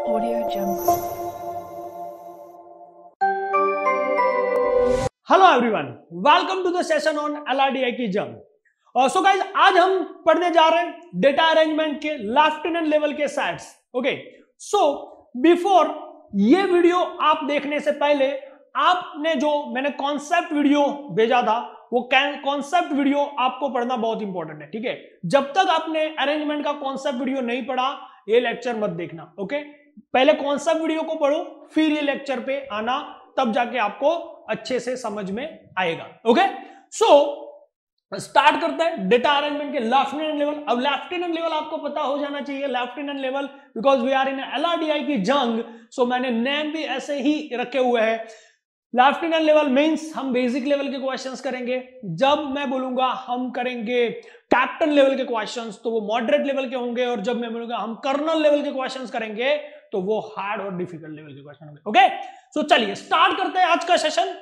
Audio Jungle. Hello everyone, welcome to the session on LRDI की जंग। So guys, आज हम पढ़ने जा रहे हैं डेटा अरेंजमेंट के लेफ्टिनेंट लेवल के सेट्स। ओके, सो बिफोर ये वीडियो आप देखने से पहले आपने जो मैंने कॉन्सेप्ट वीडियो भेजा था, वो कॉन्सेप्ट वीडियो आपको पढ़ना बहुत इंपॉर्टेंट है। ठीक है, जब तक आपने अरेंजमेंट का कॉन्सेप्ट वीडियो नहीं पढ़ा, ये लेक्चर मत देखना। ओके, पहले कॉन्सेप्ट वीडियो को पढ़ो, फिर ये लेक्चर पे आना, तब जाके आपको अच्छे से समझ में आएगा। ओके, सो स्टार्ट करते हैं डेटा अरेंजमेंट के लेफ्टिनेंट लेवल। अब लेफ्टिनेंट लेवल आपको पता हो जाना चाहिए, lieutenant level, because we are in LRDI की जंग, सो मैंने नेम भी ऐसे ही रखे हुए हैं। लेफ्टिनेंट लेवल मींस हम बेसिक लेवल के क्वेश्चंस करेंगे। जब मैं बोलूंगा हम करेंगे कैप्टन लेवल के क्वेश्चंस, तो वो मॉडरेट लेवल के होंगे, और जब मैं बोलूंगा हम कर्नल लेवल के क्वेश्चंस करेंगे, तो वो हार्ड और डिफिकल्ट लेवल के क्वेश्चन होंगे। ओके, सो चलिए स्टार्ट करते हैं आज का सेशन।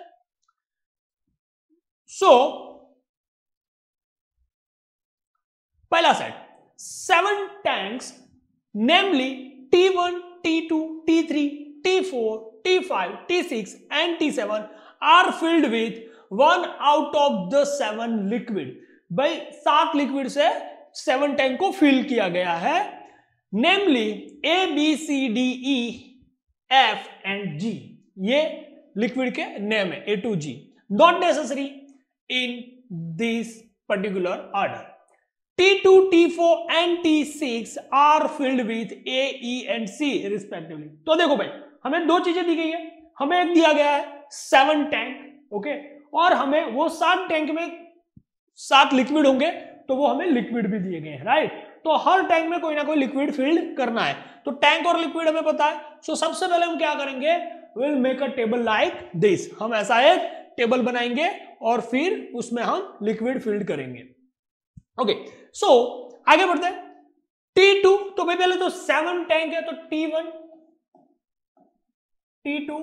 सो पहला set, 7 tanks namely T1, T2, T3, T4, T5, T6 and T7 are filled with 1 out of the 7 liquid। भाई 7 लिक्विड से 7 टैंक को फिल किया गया है। नेमली A, B, C, D, E, F and G, ये लिक्विड के name है A to G, not necessary in this particular order. T2, T4 and T6 are filled with A, E and C respectively। तो देखो भाई, हमें दो चीजें दी गई है। हमें एक दिया गया है 7 टैंक, ओके, और हमें वो 7 टैंक में 7 लिक्विड होंगे, तो वो हमें लिक्विड भी दिए गए हैं, राइट। तो हर टैंक में कोई ना कोई लिक्विड फिल्ड करना है, तो टैंक और लिक्विड हमें पता है। सो सबसे पहले हम क्या करेंगे, will make a table like this. हम ऐसा एक टेबल बनाएंगे और फिर उसमें हम लिक्विड फिल्ड करेंगे। ओके, सो आगे बढ़ते हैं। T2, तो भाई पहले तो 7 टैंक है, तो T1, T2,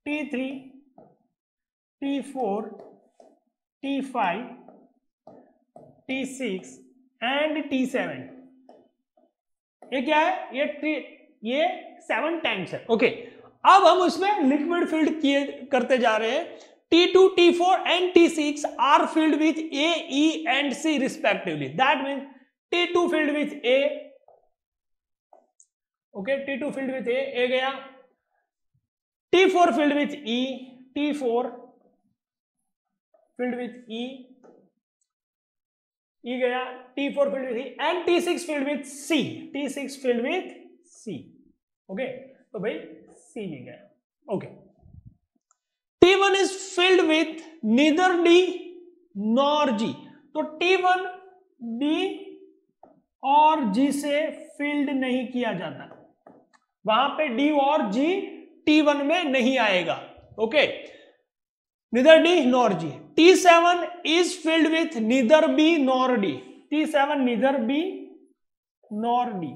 T3, T4, T5, T6 and T7। ये क्या है, ये 7 टैंक्स है। ओके, अब हम उसमें लिक्विड फिल्ड किए करते जा रहे हैं। T2, T4 and T6 are filled with A, E and C respectively. That means T2 filled with A, okay, T2 filled with A गया, T4 filled with E, T4 filled with E गया, T4 filled with E and T6 filled with C, T6 filled with C, okay, तो भाई C भी गया। okay, T1 is filled with neither D nor G, तो T1 D और G से field नहीं किया जाता, वहां पे D और G T1 में नहीं आएगा। Okay, neither D nor G। T7 is filled with neither B nor D, T7 neither B nor D,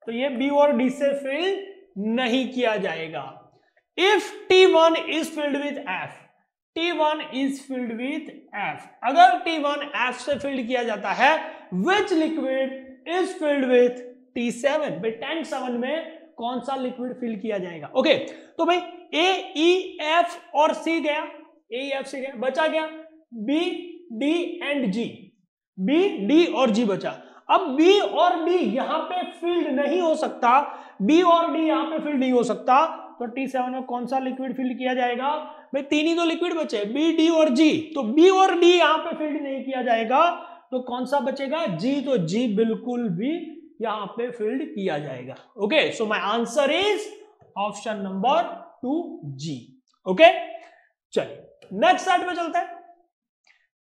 तो ये B और D से फिल नहीं किया जाएगा। If T1 is filled with F, T1 is filled with F, अगर T1 F से field किया जाता है, which liquid is filled with T7? भाई टैंक 7 में कौन सा लिक्विड फिल किया जाएगा? ओके, तो भाई A, E, F और C गया, A, E, F, C गया, बचा गया B, D and G, B, D और G बचा। अब B और D यहां पे फील्ड नहीं हो सकता, B और D यहां पे फील्ड नहीं हो सकता, तो T7 में कौन सा लिक्विड फील्ड किया जाएगा? भाई 3 ही तो लिक्विड बचे, B, D और G, तो B और D यहां पे फील्ड नहीं किया जाएगा, तो कौन सा बचेगा? G, तो G बिल्कुल भी यहां पे फील्ड किया जाएगा। Okay, so my answer is option number 2G। Okay, चलिए नेक्स्ट सेट में चलते हैं।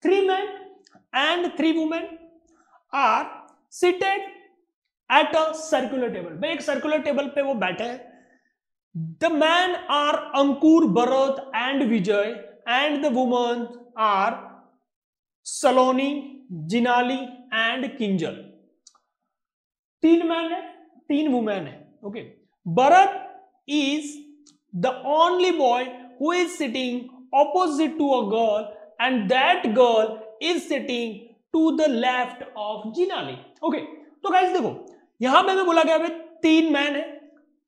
3 men and 3 women are seated at a circular table। भाई एक सर्कुलर टेबल पे वो बैठे हैं। The men are Ankur, Bharat and Vijay, and the women are Saloni, Jinali and Kinjal। 3 men है, 3 women है। Okay, Bharat is the only boy who is sitting opposite to a girl, and that girl is sitting to the left of Jinali। Okay, तो guys देखो, यहां पे हमें बोला गया 3 man है,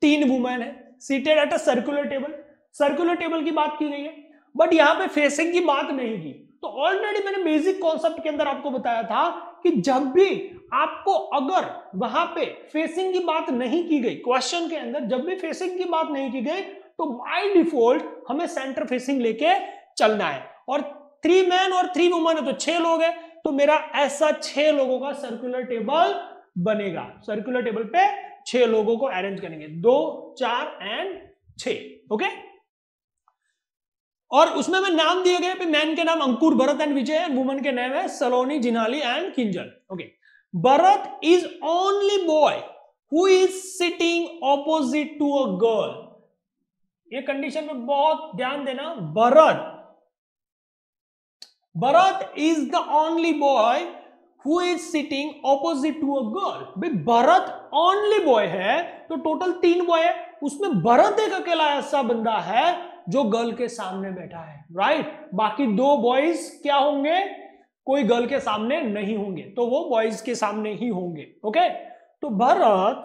3 वुमेन है, seated at a circular table. Circular table की बात की गई है, बट यहां पे फेसिंग की बात नहीं की। तो ऑलरेडी मैंने बेसिक कॉन्सेप्ट के अंदर आपको बताया था कि जब भी आपको अगर वहां पे फेसिंग की बात नहीं की गई, क्वेश्चन के अंदर जब भी फेसिंग की बात नहीं की गई, तो बाय डिफॉल्ट हमें सेंटर फेसिंग लेके चलना है। और 3 मैन और 3 वुमेन है तो 6 लोग है, तो मेरा ऐसा 6 लोगों का सर्कुलर टेबल बनेगा। सर्कुलर टेबल पे 6 लोगों को अरेंज करेंगे, 2, 4 एंड 6। ओके, और उसमें मैं नाम दिए गए, मैन के नाम Ankur, Bharat and Vijay, and woman के नाम है Saloni, Jinali and Kinjal. Okay, Bharat is only boy who is sitting opposite to a girl. ये कंडीशन में बहुत ध्यान देना, Bharat is the only boy who is sitting opposite to a girl. भाई भरत ओनली बॉय है तो टोटल 3 बॉय है, उसमें भरत एक अकेला ऐसा बंदा है जो गर्ल के सामने बैठा है, राइट। बाकी 2 बॉयज क्या होंगे, कोई गर्ल के सामने नहीं होंगे, तो वो बॉयज के सामने ही होंगे। ओके, तो भरत,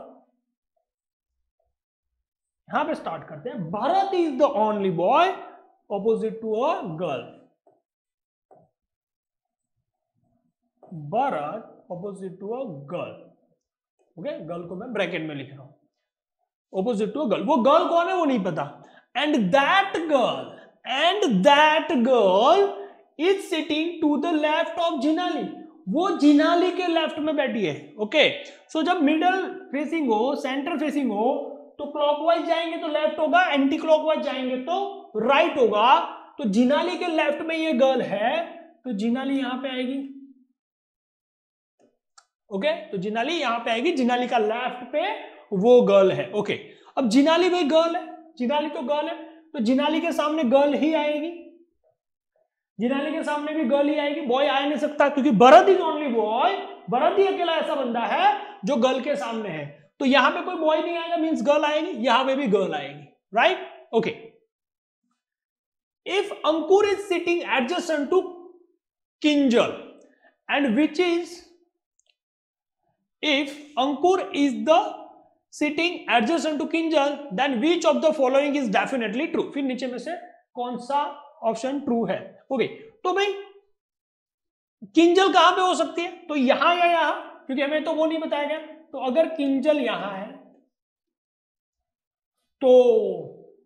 यहां पे स्टार्ट करते हैं। Bharat is the only boy opposite to a girl. Bharat opposite to a girl. Okay, girl को मैं ब्रैकेट में लिख रहा हूं, ऑपोजिट टू अ गर्ल। वो गर्ल कौन है वो नहीं पता। And that girl is sitting to the left of Jinali. वो जिनाली के लेफ्ट में बैठी है। ओके, सो जब मिडल फेसिंग हो, सेंटर फेसिंग हो, तो क्लॉकवाइज जाएंगे तो लेफ्ट होगा, एंटी क्लॉकवाइज जाएंगे तो राइट होगा। तो जिनाली के लेफ्ट में ये गर्ल है, तो जिनाली यहां पे आएगी। ओके, तो जिनाली यहां पे आएगी, जिनाली का लेफ्ट पे वो गर्ल है। ओके, अब जिनाली भाई गर्ल है, जिनाली तो गर्ल है, तो जिनाली के सामने गर्ल ही आएगी, जिनाली के सामने भी गर्ल ही आएगी, बॉय आ नहीं सकता क्योंकि Bharat is only boy, Bharat ही अकेला ऐसा बंदा है जो गर्ल के सामने है। तो यहां पे कोई बॉय नहीं आएगा, मींस गर्ल आएगी, यहां पे भी गर्ल आएगी, right. Okay, if Ankur is sitting adjacent to Kinjal and which is, if Ankur is the sitting adjacent to Kinjal, then which of the following is definitely true। फिर नीचे में से कौन सा ऑप्शन ट्रू है। ओके, तो भाई किंजल कहां पे हो सकती है, तो यहां या यहां, क्योंकि हमें तो वो नहीं बताया गया। तो अगर किंजल यहां है तो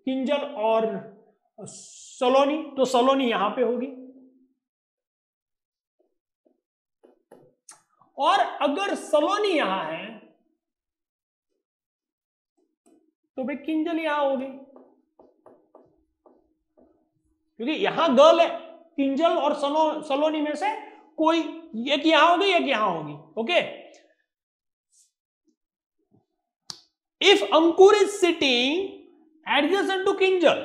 किंजल और सलोनी, तो सलोनी यहां पे होगी। और अगर सलोनी यहां है तो भाई किंजल यहां होगी, क्योंकि यहां गर्ल है। किंजल और सलोनी में से कोई एक यहां होगी, एक यहां होगी। Okay, if Ankur is sitting adjacent to Kinjal,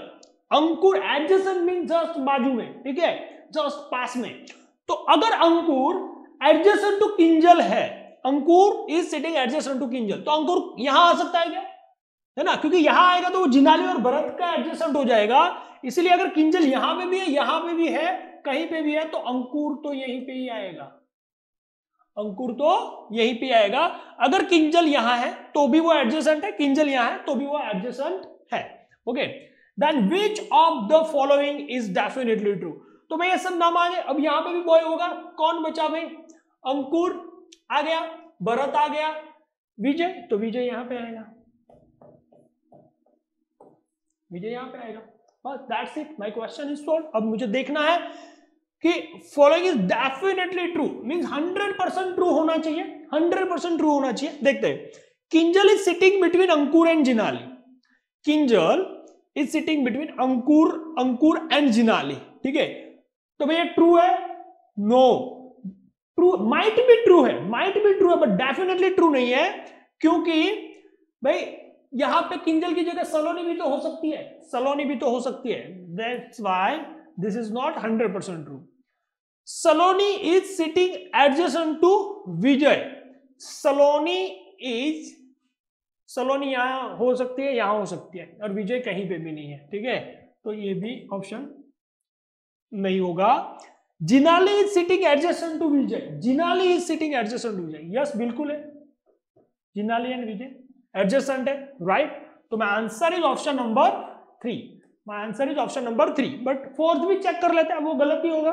Ankur adjacent mean just बाजू में, ठीक है, जस्ट पास में। तो अगर अंकुर एडजेसेंट टू किंजल है, Ankur is sitting adjacent to Kinjal, तो अंकुर यहां आ सकता है क्या, है ना, क्योंकि यहां आएगा तो वो जिनाली और भरत का एडजेसेंट हो जाएगा। इसलिए अगर किंजल यहां पे भी है, यहां पे भी है, कहीं पे भी है, तो अंकुर तो यहीं पे ही आएगा, अंकुर तो यहीं पे आएगा। अगर किंजल यहां है तो भी वो एडजेसेंट है, किंजल यहां है तो भी वो एडजेसेंट है। Okay, then which of the following is definitely true. तो भाई ये सब नाम आ गए। अब यहां पे भी बॉय होगा, कौन बचा भाई, अंकुर आ गया, भरत आ गया, विजय, तो विजय यहां पे आएगा, विजय यहां पे आएगा, बस that's it, my question is solve. अब मुझे देखना है कि following is definitely true, means 100% true होना चाहिए, 100% ट्रू होना चाहिए। देखते हैं, Kinjal is sitting between Ankur and Jinali, Kinjal is sitting between Ankur and Jinali, ठीक है, तो भैया ट्रू है, no, true might be true है, माइट बी ट्रू है, बट डेफिनेटली ट्रू नहीं है, क्योंकि भाई यहां पे किंजल की जगह सलोनी भी तो हो सकती है, सलोनी भी तो हो सकती है, that's why this is not 100% true. Saloni is sitting adjacent to Vijay, Saloni यहां हो सकती है, यहां हो सकती है, और विजय कहीं पे भी नहीं है, ठीक है, तो ये भी ऑप्शन नहीं होगा। Jinali is sitting adjacent to Vijay, Jinali is sitting adjacent to Vijay, yes बिल्कुल है, जिनाली एंड विजय, एडजेसेंट है, राइट? तो my answer is option number 3, my answer is option number 3। But fourth भी चेक कर लेते हैं, वो गलत ही होगा।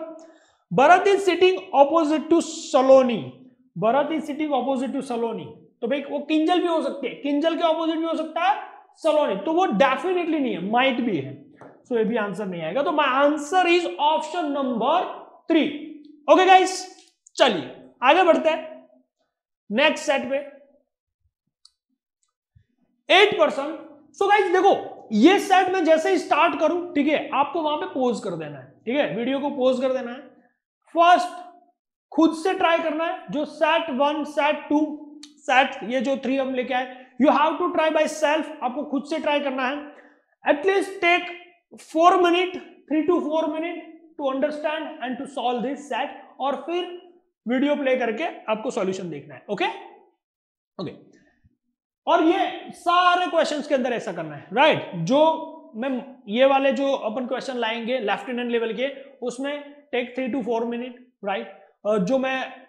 Bharat is sitting opposite to Saloni, Bharat is sitting opposite to Saloni, तो भाई वो किंजल भी हो सकती है, किंजल के ऑपोजिट भी हो सकता है सलोनी, तो वो डेफिनेटली नहीं है, माइट भी है, सो ये भी आंसर नहीं आएगा। तो my answer is option number 3। Okay guys, चलिए आगे बढ़ते हैं नेक्स्ट सेट पे। 8%। सो गाइस देखो, ये सेट में जैसे ही स्टार्ट करूं, ठीक है, आपको वहां पे पोज कर देना है, ठीक है, वीडियो को पोज कर देना है। फर्स्ट खुद से ट्राई करना है, जो सेट 1, सेट 2, सेट ये जो 3 हम लेके आए, you have to try by self, आपको खुद से ट्राई करना है। At least take 4 minute, 3 to 4 minute to understand and to solve this set, और फिर वीडियो प्ले करके आपको सॉल्यूशन देखना है। ओके ओके, और ये सारे क्वेश्चंस के अंदर ऐसा करना है, राइट? जो मैं ये वाले जो अपन क्वेश्चन लाएंगे लेफ्टिनेंट लेवल के, उसमें टेक 3 to 4 मिनट, राइट? जो मैं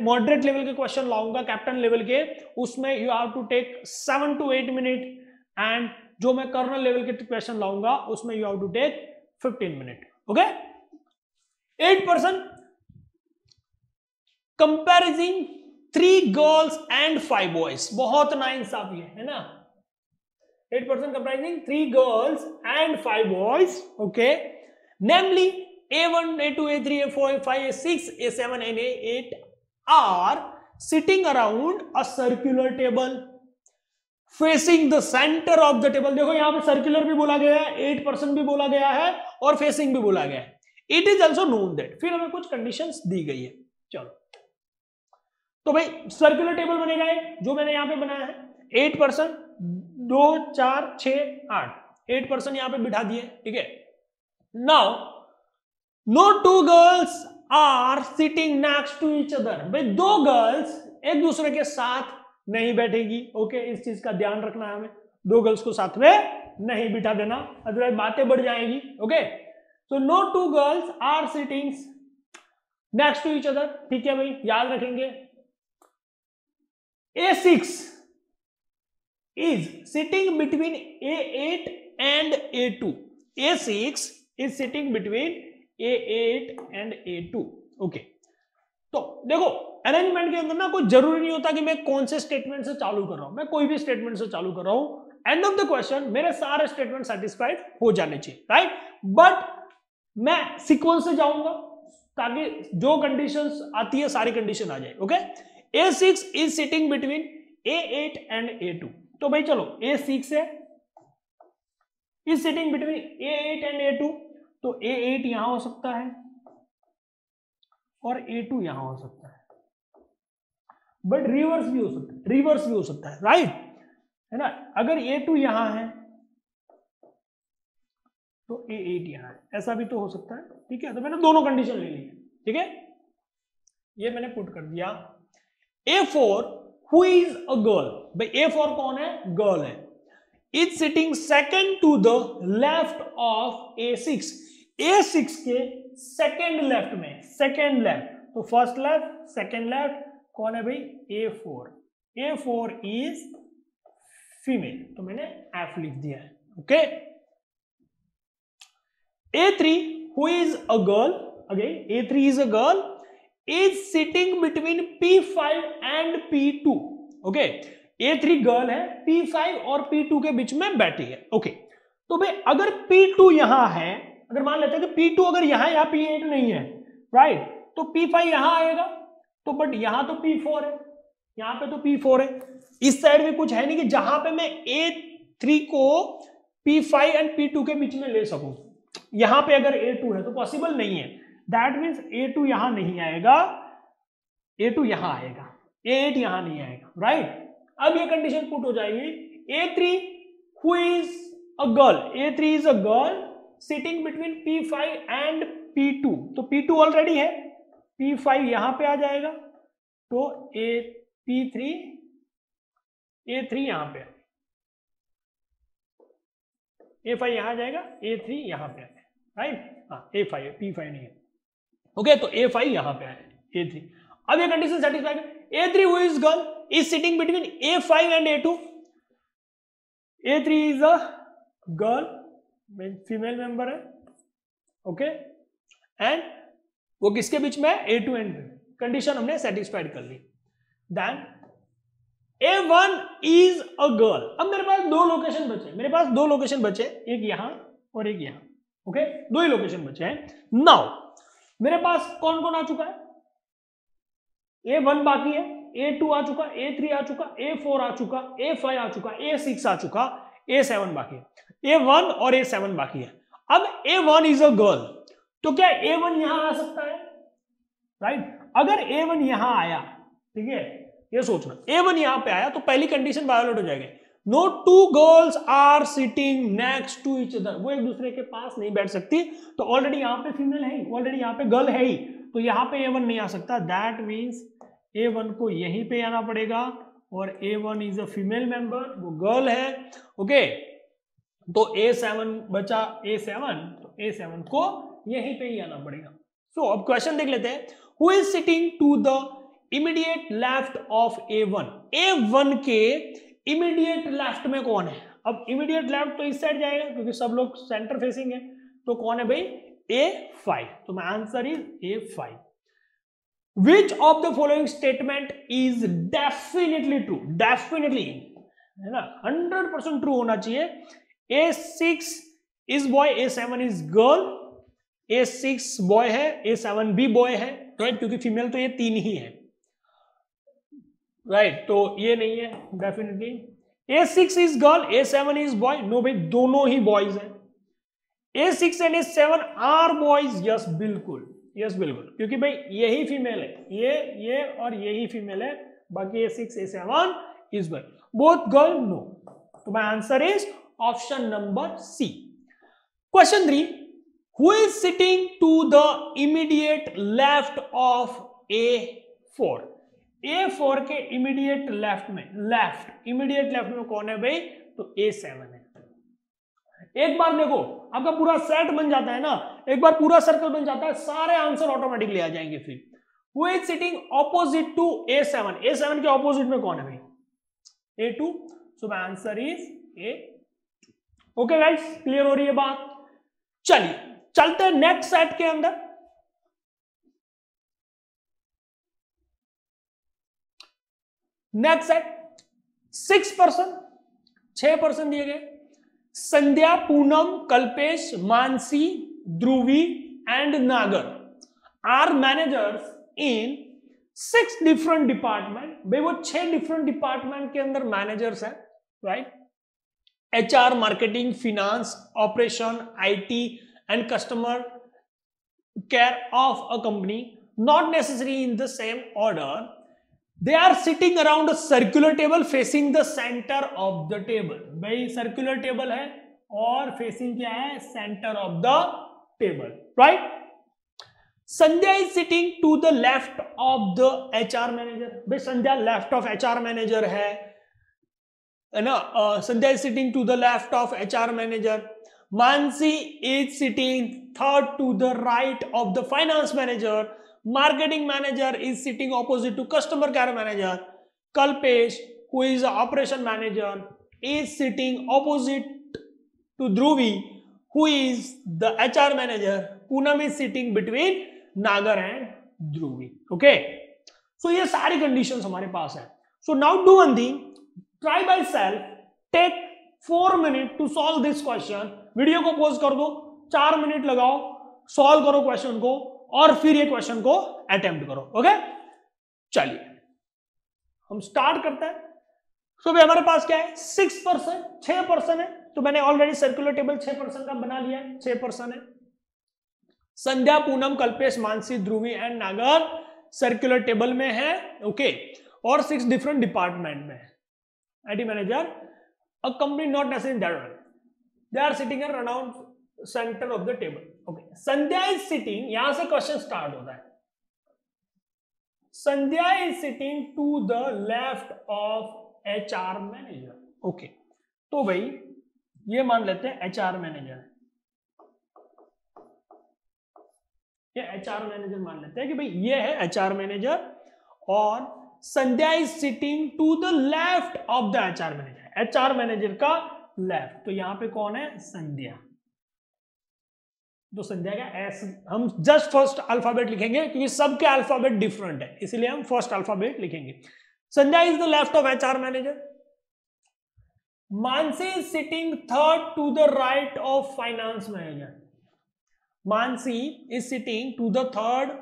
मॉडरेट लेवल के क्वेश्चन लाऊंगा कैप्टन लेवल के, उसमें you have to take 7 to 8 minute, and जो मैं कर्नल लेवल के क्वेश्चन लाऊंगा उसमें you have to take 15 minute. Okay, 8% comparison 3 girls and 5 boys, बहुत नाइंसाफी है ना? 8% comparison 3 girls and 5 boys, okay, namely A1, A2, A3, A4, A5, A6, A7 and A8 are sitting around a circular table facing the center of the table। देखो यहां पे circular भी बोला गया है, 8% भी बोला गया है, और फेसिंग भी बोला गया है। It is also known that, फिर हमें कुछ कंडीशंस दी गई है। चलो, तो भाई सर्कुलर टेबल बनेगा जो मैंने यहां पे बनाया है, 8%, 2, 4, 6, 8, 8% यहां पे बिठा दिए, ठीक है। Now no 2 girls are sitting next to each other, भाई 2 गर्ल्स एक दूसरे के साथ नहीं बैठेगी। ओके, इस चीज का ध्यान रखना है हमें, 2 गर्ल्स को साथ में नहीं बिठा देना, अदरवाइज बातें बढ़ जाएगी। ओके, तो no 2 girls are sitting next to each other, ठीक है भाई, याद रखेंगे। A6 is sitting between A8 and A2, A6 is sitting between A8 and A2। Okay, तो देखो अरेंजमेंट के अंदर ना कोई जरूरी नहीं होता कि मैं कौन से स्टेटमेंट से चालू कर रहा हूं, मैं कोई भी स्टेटमेंट से चालू कर रहा हूं, एंड ऑफ द क्वेश्चन मेरे सारे स्टेटमेंट सेटिस्फाइड हो जाने चाहिए, राइट? बट मैं सीक्वेंस से जाऊंगा ताकि जो कंडीशंस आती है सारी कंडीशन आ जाए। Okay, A6 is sitting between A8 and A2, तो भाई चलो A6 है is sitting between A8 and A2, तो A8 यहां हो सकता है और A2 यहां हो सकता है, बट रिवर्स भी हो सकता है, रिवर्स भी हो सकता है, राइट? है ना? अगर A2 यहां है तो A8 यहां है, ऐसा भी तो हो सकता है, ठीक है? तो मैंने दोनों कंडीशन ले ली है, ठीक है, ये मैंने पुट कर दिया। A4 who is a girl, भाई A4 कौन है? गर्ल है। Is sitting second to the left of A6, A6 के सेकेंड लेफ्ट में, सेकेंड लेफ्ट, तो फर्स्ट लेफ्ट सेकेंड लेफ्ट कौन है भाई? A4, A4 इज फीमेल, तो मैंने F लिख दिया है। Okay, A3 who is a girl, again A3 is a girl, is sitting between P5 and P2। Okay, A3 girl है, P5 और P2 के बीच में बैठी है। ओके, तो भाई अगर P2 यहां है, अगर मान लेते हैं कि P2 अगर यहां या P8 नहीं है, राइट, तो P5 यहां आएगा, तो बट यहां तो P4 है, यहां पे तो P4 है, इस साइड में कुछ है नहीं कि जहां पे मैं A3 को P5 एंड P2 के बीच में ले सकूं। यहां पे अगर A2 है तो पॉसिबल नहीं है, दैट मीन्स A2 यहां नहीं आएगा, A2 यहां आएगा, A8 यहां नहीं आएगा, राइट? अब ये कंडीशन पुट हो जाएगी, A3 who is a girl, A3 is a girl sitting between P5 and P2, तो P2 ऑलरेडी है, P5 यहां पे आ जाएगा, तो P3 A3 यहां पे, A5 यहां आ जाएगा, A3 यहां पे आएगा, राइट? हाँ, A5 है, P5 नहीं है। ओके, तो A5 यहां पे आए, A3। अब ये कंडीशन सेटिस्फाइड है। A3 who is girl, is sitting between A5 and A2. A3 is a girl, female member है, ओके, एंड वो किसके बीच में है? A2 एंड कंडीशन हमने सेटिस्फाइड कर ली. Then A1 is a girl. अब मेरे पास दो लोकेशन बचे, एक यहां और एक यहां, ओके, दो ही लोकेशन बचे हैं. नाउ मेरे पास कौन कौन आ चुका है? A1 बाकी है, A2 आ चुका, A3 आ चुका, A4 आ चुका, A5 आ चुका, A6 आ चुका, A7 बाकी है. A1 और A7 बाकी है. अब A1 इज अ गर्ल, तो क्या A1 यहां आ सकता है? राइट. अगर A1 यहां आया, ठीक है, ये सोचना, A1 यहां पे आया तो पहली कंडीशन वायोलेट हो जाएगी. No two girls are sitting next to each other. वो एक दूसरे के पास नहीं बैठ सकती. तो ऑलरेडी यहां पे फीमेल है, ऑलरेडी यहां पे गर्ल है ही, तो यहां पे A1 नहीं आ सकता. दैट मीन्स A1 को यहीं पे आना पड़ेगा, और A1 is a female member, वो गर्ल है, ओके. तो A7 बचा, A7, तो A7 को यहीं पे ही आना पड़ेगा. सो अब क्वेश्चन देख लेते हैं. Who is sitting to the immediate left of A1. A1 के इमीडिएट लेफ्ट में कौन है? अब इमीडिएट लेफ्ट तो इस साइड जाएगा क्योंकि सब लोग सेंटर फेसिंग है, तो कौन है भाई? A5. तो my answer is A5. Which of the following statement is definitely true? Definitely है ना, 100% ट्रू होना चाहिए. A6 is boy, A7 is girl. A6 boy है, A7 भी बॉय है, राइट, क्योंकि फीमेल तो ये तीन ही है, राइट, तो ये नहीं है definitely. A6 is girl, A7 is boy. No भाई, दोनों ही बॉयज हैं. A6 and A7 are boys. Yes बिल्कुल, यस बिल्कुल, क्योंकि भाई यही फीमेल है, ये और यही फीमेल है, बाकी A6 A7 is boy. Both girl? No. तो my answer is option number C. Question 3. Who is sitting to the immediate left of A4? A4 के इमीडिएट लेफ्ट में, इमीडिएट लेफ्ट में कौन है भाई? तो A7 है. एक बार देखो, आपका पूरा सेट बन जाता है ना, एक बार पूरा सर्कल बन जाता है, सारे आंसर ऑटोमेटिकली आ जाएंगे. फिर Who is sitting opposite to A7? A7 के ऑपोजिट में कौन है भाई? A2. So my answer is A. Okay guys, clear हो रही है बात? चलिए चलते हैं नेक्स्ट सेट के अंदर. नेक्स्ट सेट 6%, 6% दिए गए. Sandhya, Poonam, Kalpesh, Mansi, Dhruvi and Nagar are managers in 6 different department. भाई वो 6 डिफरेंट डिपार्टमेंट के अंदर मैनेजर्स हैं, right. HR, marketing, finance, operation, IT and customer care of a company, not necessarily in the same order. They are sitting around a circular table facing the center of the table. भाई circular table है और facing क्या है? Center of the table, right? Sandhya is sitting to the left of the HR manager. भाई संध्या left of HR manager है ना. संध्या is sitting to the left of HR manager. Mansi is sitting third to the right of the finance manager. Marketing manager is sitting opposite to customer care manager. Kalpesh, who is the operation manager, is sitting opposite to Dhruvi, who is the HR manager. Poonam is sitting between Nagar and Dhruvi. Okay. So ये सारी conditions हमारे पास है. So now do one thing. Try by self. Take 4 minutes to solve this question. Video को pause कर दो, 4 minute लगाओ, solve करो question को, और फिर ये क्वेश्चन को अटेम्प्ट करो. ओके, चलिए हम स्टार्ट करते हैं. तो भाई हमारे पास क्या है? 6%, 6% है. तो मैंने ऑलरेडी सर्कुलर टेबल 6% का बना लिया है, 6% है. संध्या, पूनम, कल्पेश, मानसी, ध्रुवी एंड नागर सर्कुलर टेबल में है, ओके, और 6 डिफरेंट डिपार्टमेंट में है. IT manager, a company not necessary in that one. They are sitting around center of the table. Okay. Sandhya is sitting. यहां से क्वेश्चन स्टार्ट होता है. Sandhya is sitting to the left of HR manager. Okay. तो भाई ये मान लेते हैं HR मैनेजर. ये HR मैनेजर मान लेते हैं कि भाई ये है HR मैनेजर, और Sandhya is sitting to the left of the HR manager, HR manager का लेफ्ट, तो यहां पे कौन है, संध्या। तो संध्या का एस, हम जस्ट फर्स्ट अल्फाबेट लिखेंगे क्योंकि सबके अल्फाबेट डिफरेंट है, इसलिए हम फर्स्ट अल्फाबेट लिखेंगे। Sandhya is the left of HR manager. Mansi is sitting third to the right of finance manager. Mansi is sitting to the third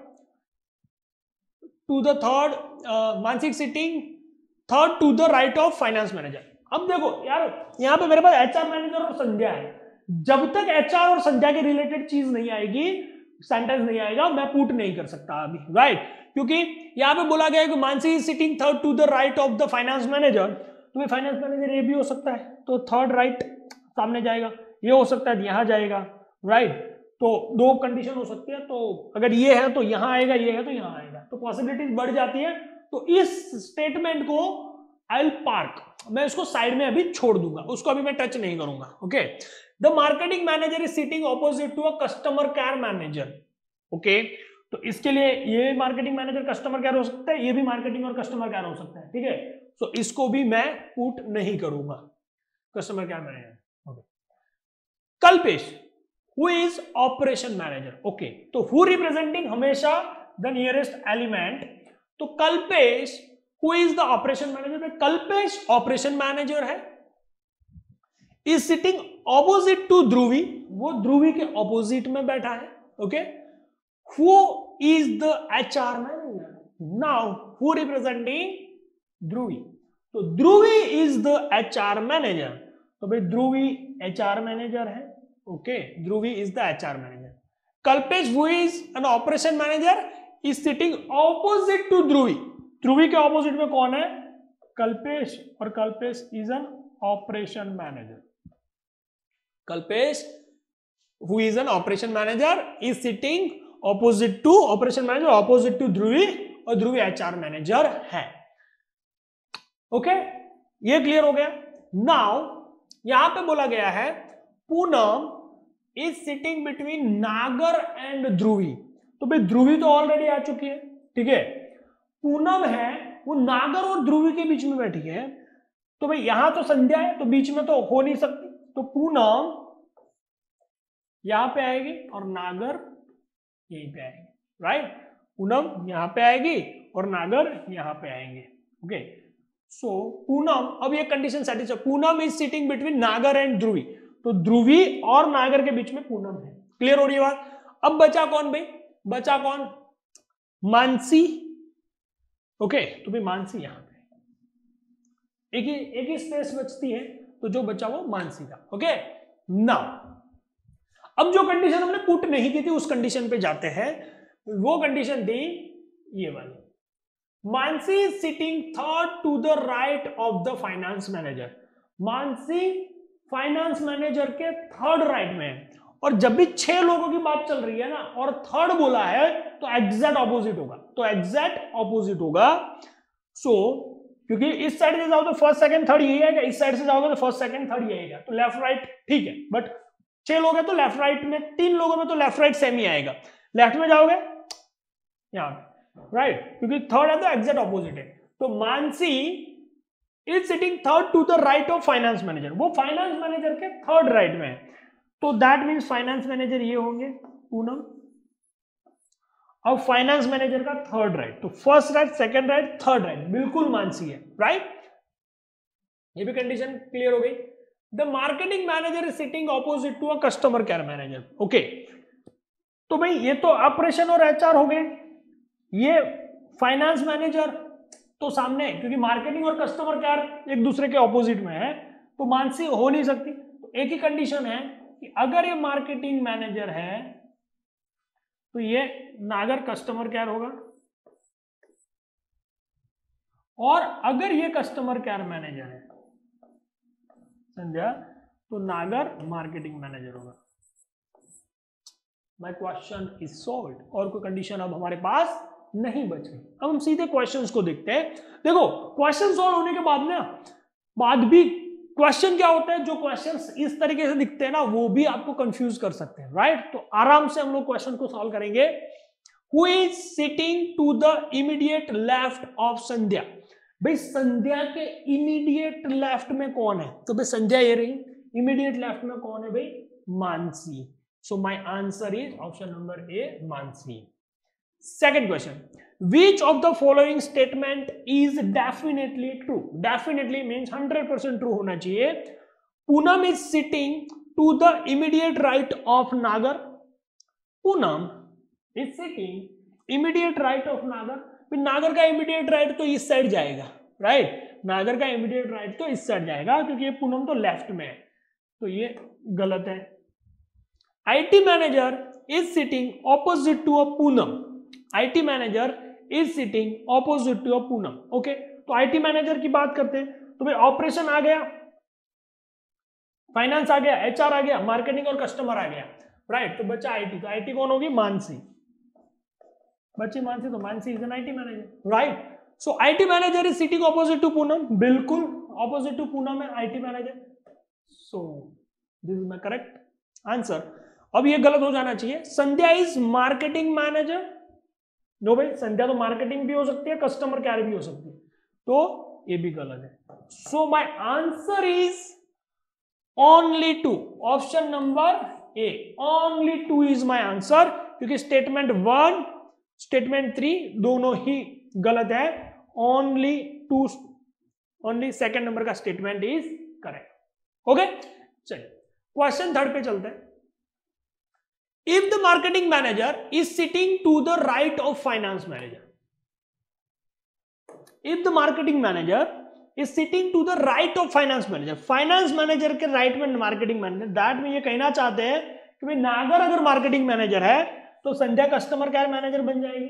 Mansi is sitting third to the right of finance manager. अब देखो यार, यहां पे मेरे पास HR manager और संध्या है, जब तक एचआर और संध्या के रिलेटेड चीज नहीं आएगी, सेंटेंस नहीं आएगा, मैं पुट नहीं कर सकता अभी, राइट? क्योंकि यहां पे बोला गया है कि Mansi is sitting third to the right of the finance manager, तो फाइनेंस मैनेजर ये भी हो सकता है, तो थर्ड राइट सामने जाएगा, ये हो सकता है यहां जाएगा, राइट? तो दो कंडीशन हो सकती है, तो अगर ये है तो यहां आएगा, ये है तो यहां आएगा, तो पॉसिबिलिटीज बढ़ जाती है। तो इस स्टेटमेंट को आई विल पार्क, मैं इसको साइड में अभी छोड़ दूंगा, उसको अभी मैं टच नहीं करूंगा, okay? The marketing manager is sitting opposite to a customer care manager, okay? तो इसके लिए ये मार्केटिंग मैनेजर कस्टमर केयर हो सकता है, ये भी मार्केटिंग और कस्टमर केयर हो सकता है, ठीक है? तो इसको भी मैं पुट नहीं करूंगा, customer care manager, okay? Kalpesh who is operation manager, okay? तो who representing हमेशा the nearest element, तो Kalpesh who is the operation manager, Kalpesh operation manager है, is sitting opposite to ध्रुवी, वो ध्रुवी के ऑपोजिट में बैठा है, okay? who is the HR manager, now who representing ध्रुवी, तो ध्रुवी is the HR manager, तो भाई ध्रुवी HR मैनेजर है, okay? Dhubri is the HR manager. Kalpesh who is an operation manager is sitting opposite to ध्रुवी, ध्रुवी के opposite में कौन है, कल्पेश, और Kalpesh is an operation manager. Kalpesh who is an operation manager is sitting opposite to operation manager, opposite to Dhruvi, और Dhruvi HR manager है, okay? ये clear हो गया। नाउ यहां पे बोला गया है Poonam is sitting between Nagar and Dhruvi, तो भाई ध्रुवी तो ऑलरेडी आ चुकी है, ठीक है? पूनम है वो नागर और ध्रुवी के बीच में बैठी है, तो भाई यहां तो संध्या है, तो बीच में तो हो नहीं सकती, तो पूनम यहां पे आएगी और नागर यहीं पे आएंगे, राइट? पूनम यहां पे आएगी और नागर यहां पे आएंगे, ओके? सो पूनम, अब ये condition satisfy, Poonam is sitting between Nagar and Dhruvi, तो ध्रुवी और नागर के बीच में पूनम है, क्लियर हो रही है बात? अब बचा कौन भाई, बचा कौन, मानसी, ओके? तो भाई मानसी यहां पे एक ही स्पेस बचती है, तो जो बचा वो मानसी का, ओके? नाउ अब जो कंडीशन हमने पुट नहीं की थी उस कंडीशन पे जाते हैं, वो कंडीशन थी ये वाली, Mansi is sitting third to the right of the finance manager, Mansi finance manager के थर्ड राइट में है, और जब भी 6 लोगों की बात चल रही है ना और थर्ड बोला है तो एग्जैक्ट ऑपोजिट होगा, तो एग्जैक्ट ऑपोजिट होगा। सो क्योंकि इस साइड से जाओ तो फर्स्ट सेकंड थर्ड यही आएगा, इस साइड से जाओगे तो फर्स्ट सेकंड थर्ड यही आएगा, तो लेफ्ट राइट ठीक है, बट 6 लोग हैं तो लेफ्ट राइट में, 3 लोगों में तो लेफ्ट राइट सेम ही आएगा, लेफ्ट में जाओगे यहां पे, राइट? क्योंकि थर्ड है तो एग्जैक्ट ऑपोजिट है, तो Mansi is sitting third to the right of finance manager, वो फाइनेंस मैनेजर के थर्ड राइट में है, तो दैट मीन्स फाइनेंस मैनेजर ये होंगे पूनम, अब फाइनेंस मैनेजर का थर्ड राइट, तो first right, second right, third right, बिल्कुल मानसी है, राइट? ये भी कंडीशन क्लियर हो गई। The marketing manager is sitting opposite to a customer care manager, okay? तो भाई ये तो ऑपरेशन और एचआर हो गए, ये फाइनेंस मैनेजर तो सामने है, क्योंकि मार्केटिंग और कस्टमर केयर एक दूसरे के ऑपोजिट में है, तो मानसी हो नहीं सकती, तो एक ही कंडीशन है कि अगर ये मार्केटिंग मैनेजर है तो ये नागर कस्टमर केयर होगा, और अगर ये कस्टमर केयर मैनेजर है संध्या, तो नागर मार्केटिंग मैनेजर होगा। माय क्वेश्चन इज सॉल्व्ड, और कोई कंडीशन अब हमारे पास नहीं बच गई। अब हम सीधे क्वेश्चंस को देखते हैं। देखो क्वेश्चन सॉल्व होने के बाद ना, बाद भी क्वेश्चन क्या होता है, जो क्वेश्चंस इस तरीके से दिखते हैं ना वो भी आपको कंफ्यूज कर सकते हैं, राइट? तो आराम से हम लोग क्वेश्चन को सॉल्व करेंगे। Who is sitting to the immediate left of Sandhya. भाई संध्या के इमीडिएट लेफ्ट में कौन है? तो भाई संध्या ये रही, इमीडिएट लेफ्ट में कौन है भाई? मानसी। सो my answer is option number A, Mansi. Second question, which of the following statement is definitely true? Definitely means 100% true होना चाहिए। Poonam is sitting to the immediate right of Nagar। Poonam is sitting immediate right of Nagar। फिर नागर का immediate right तो इस side जाएगा, right? नागर का इमीडिएट राइट तो इस साइड जाएगा क्योंकि ये पूनम तो लेफ्ट में है, तो ये गलत है। IT manager is sitting opposite to a Poonam. IT manager is sitting opposite to a Poonam. Okay, तो IT मैनेजर की बात करते हैं तो भाई ऑपरेशन आ गया, फाइनेंस आ गया, HR आ गया, मार्केटिंग और कस्टमर आ गया, राइट? तो बच्चा IT, तो IT कौन होगी? मानसी। बच्ची मानसी, तो Mansi is an IT manager, right? So IT manager is sitting opposite to Poonam, बिल्कुल ऑपोजिट टू पूनम है IT manager. So this is my correct answer. अब ये गलत हो जाना चाहिए, Sandhya is marketing manager. No भाई, संध्या तो मार्केटिंग भी हो सकती है, कस्टमर केयर भी हो सकती है, तो ये भी गलत है। So my answer is only 2, option number A, only 2 is my answer, क्योंकि स्टेटमेंट 1 स्टेटमेंट 3 दोनों ही गलत है। ओनली 2, ओनली सेकंड नंबर का स्टेटमेंट इज करेक्ट। ओके, चलिए क्वेश्चन थर्ड पे चलते हैं। If the marketing manager is sitting to the right of finance manager, if the marketing manager is sitting to the right of finance manager, finance manager के right में marketing manager, that में ये कहना चाहते हैं कि भाई नागर अगर marketing manager है तो संध्या कस्टमर केयर मैनेजर बन जाएगी,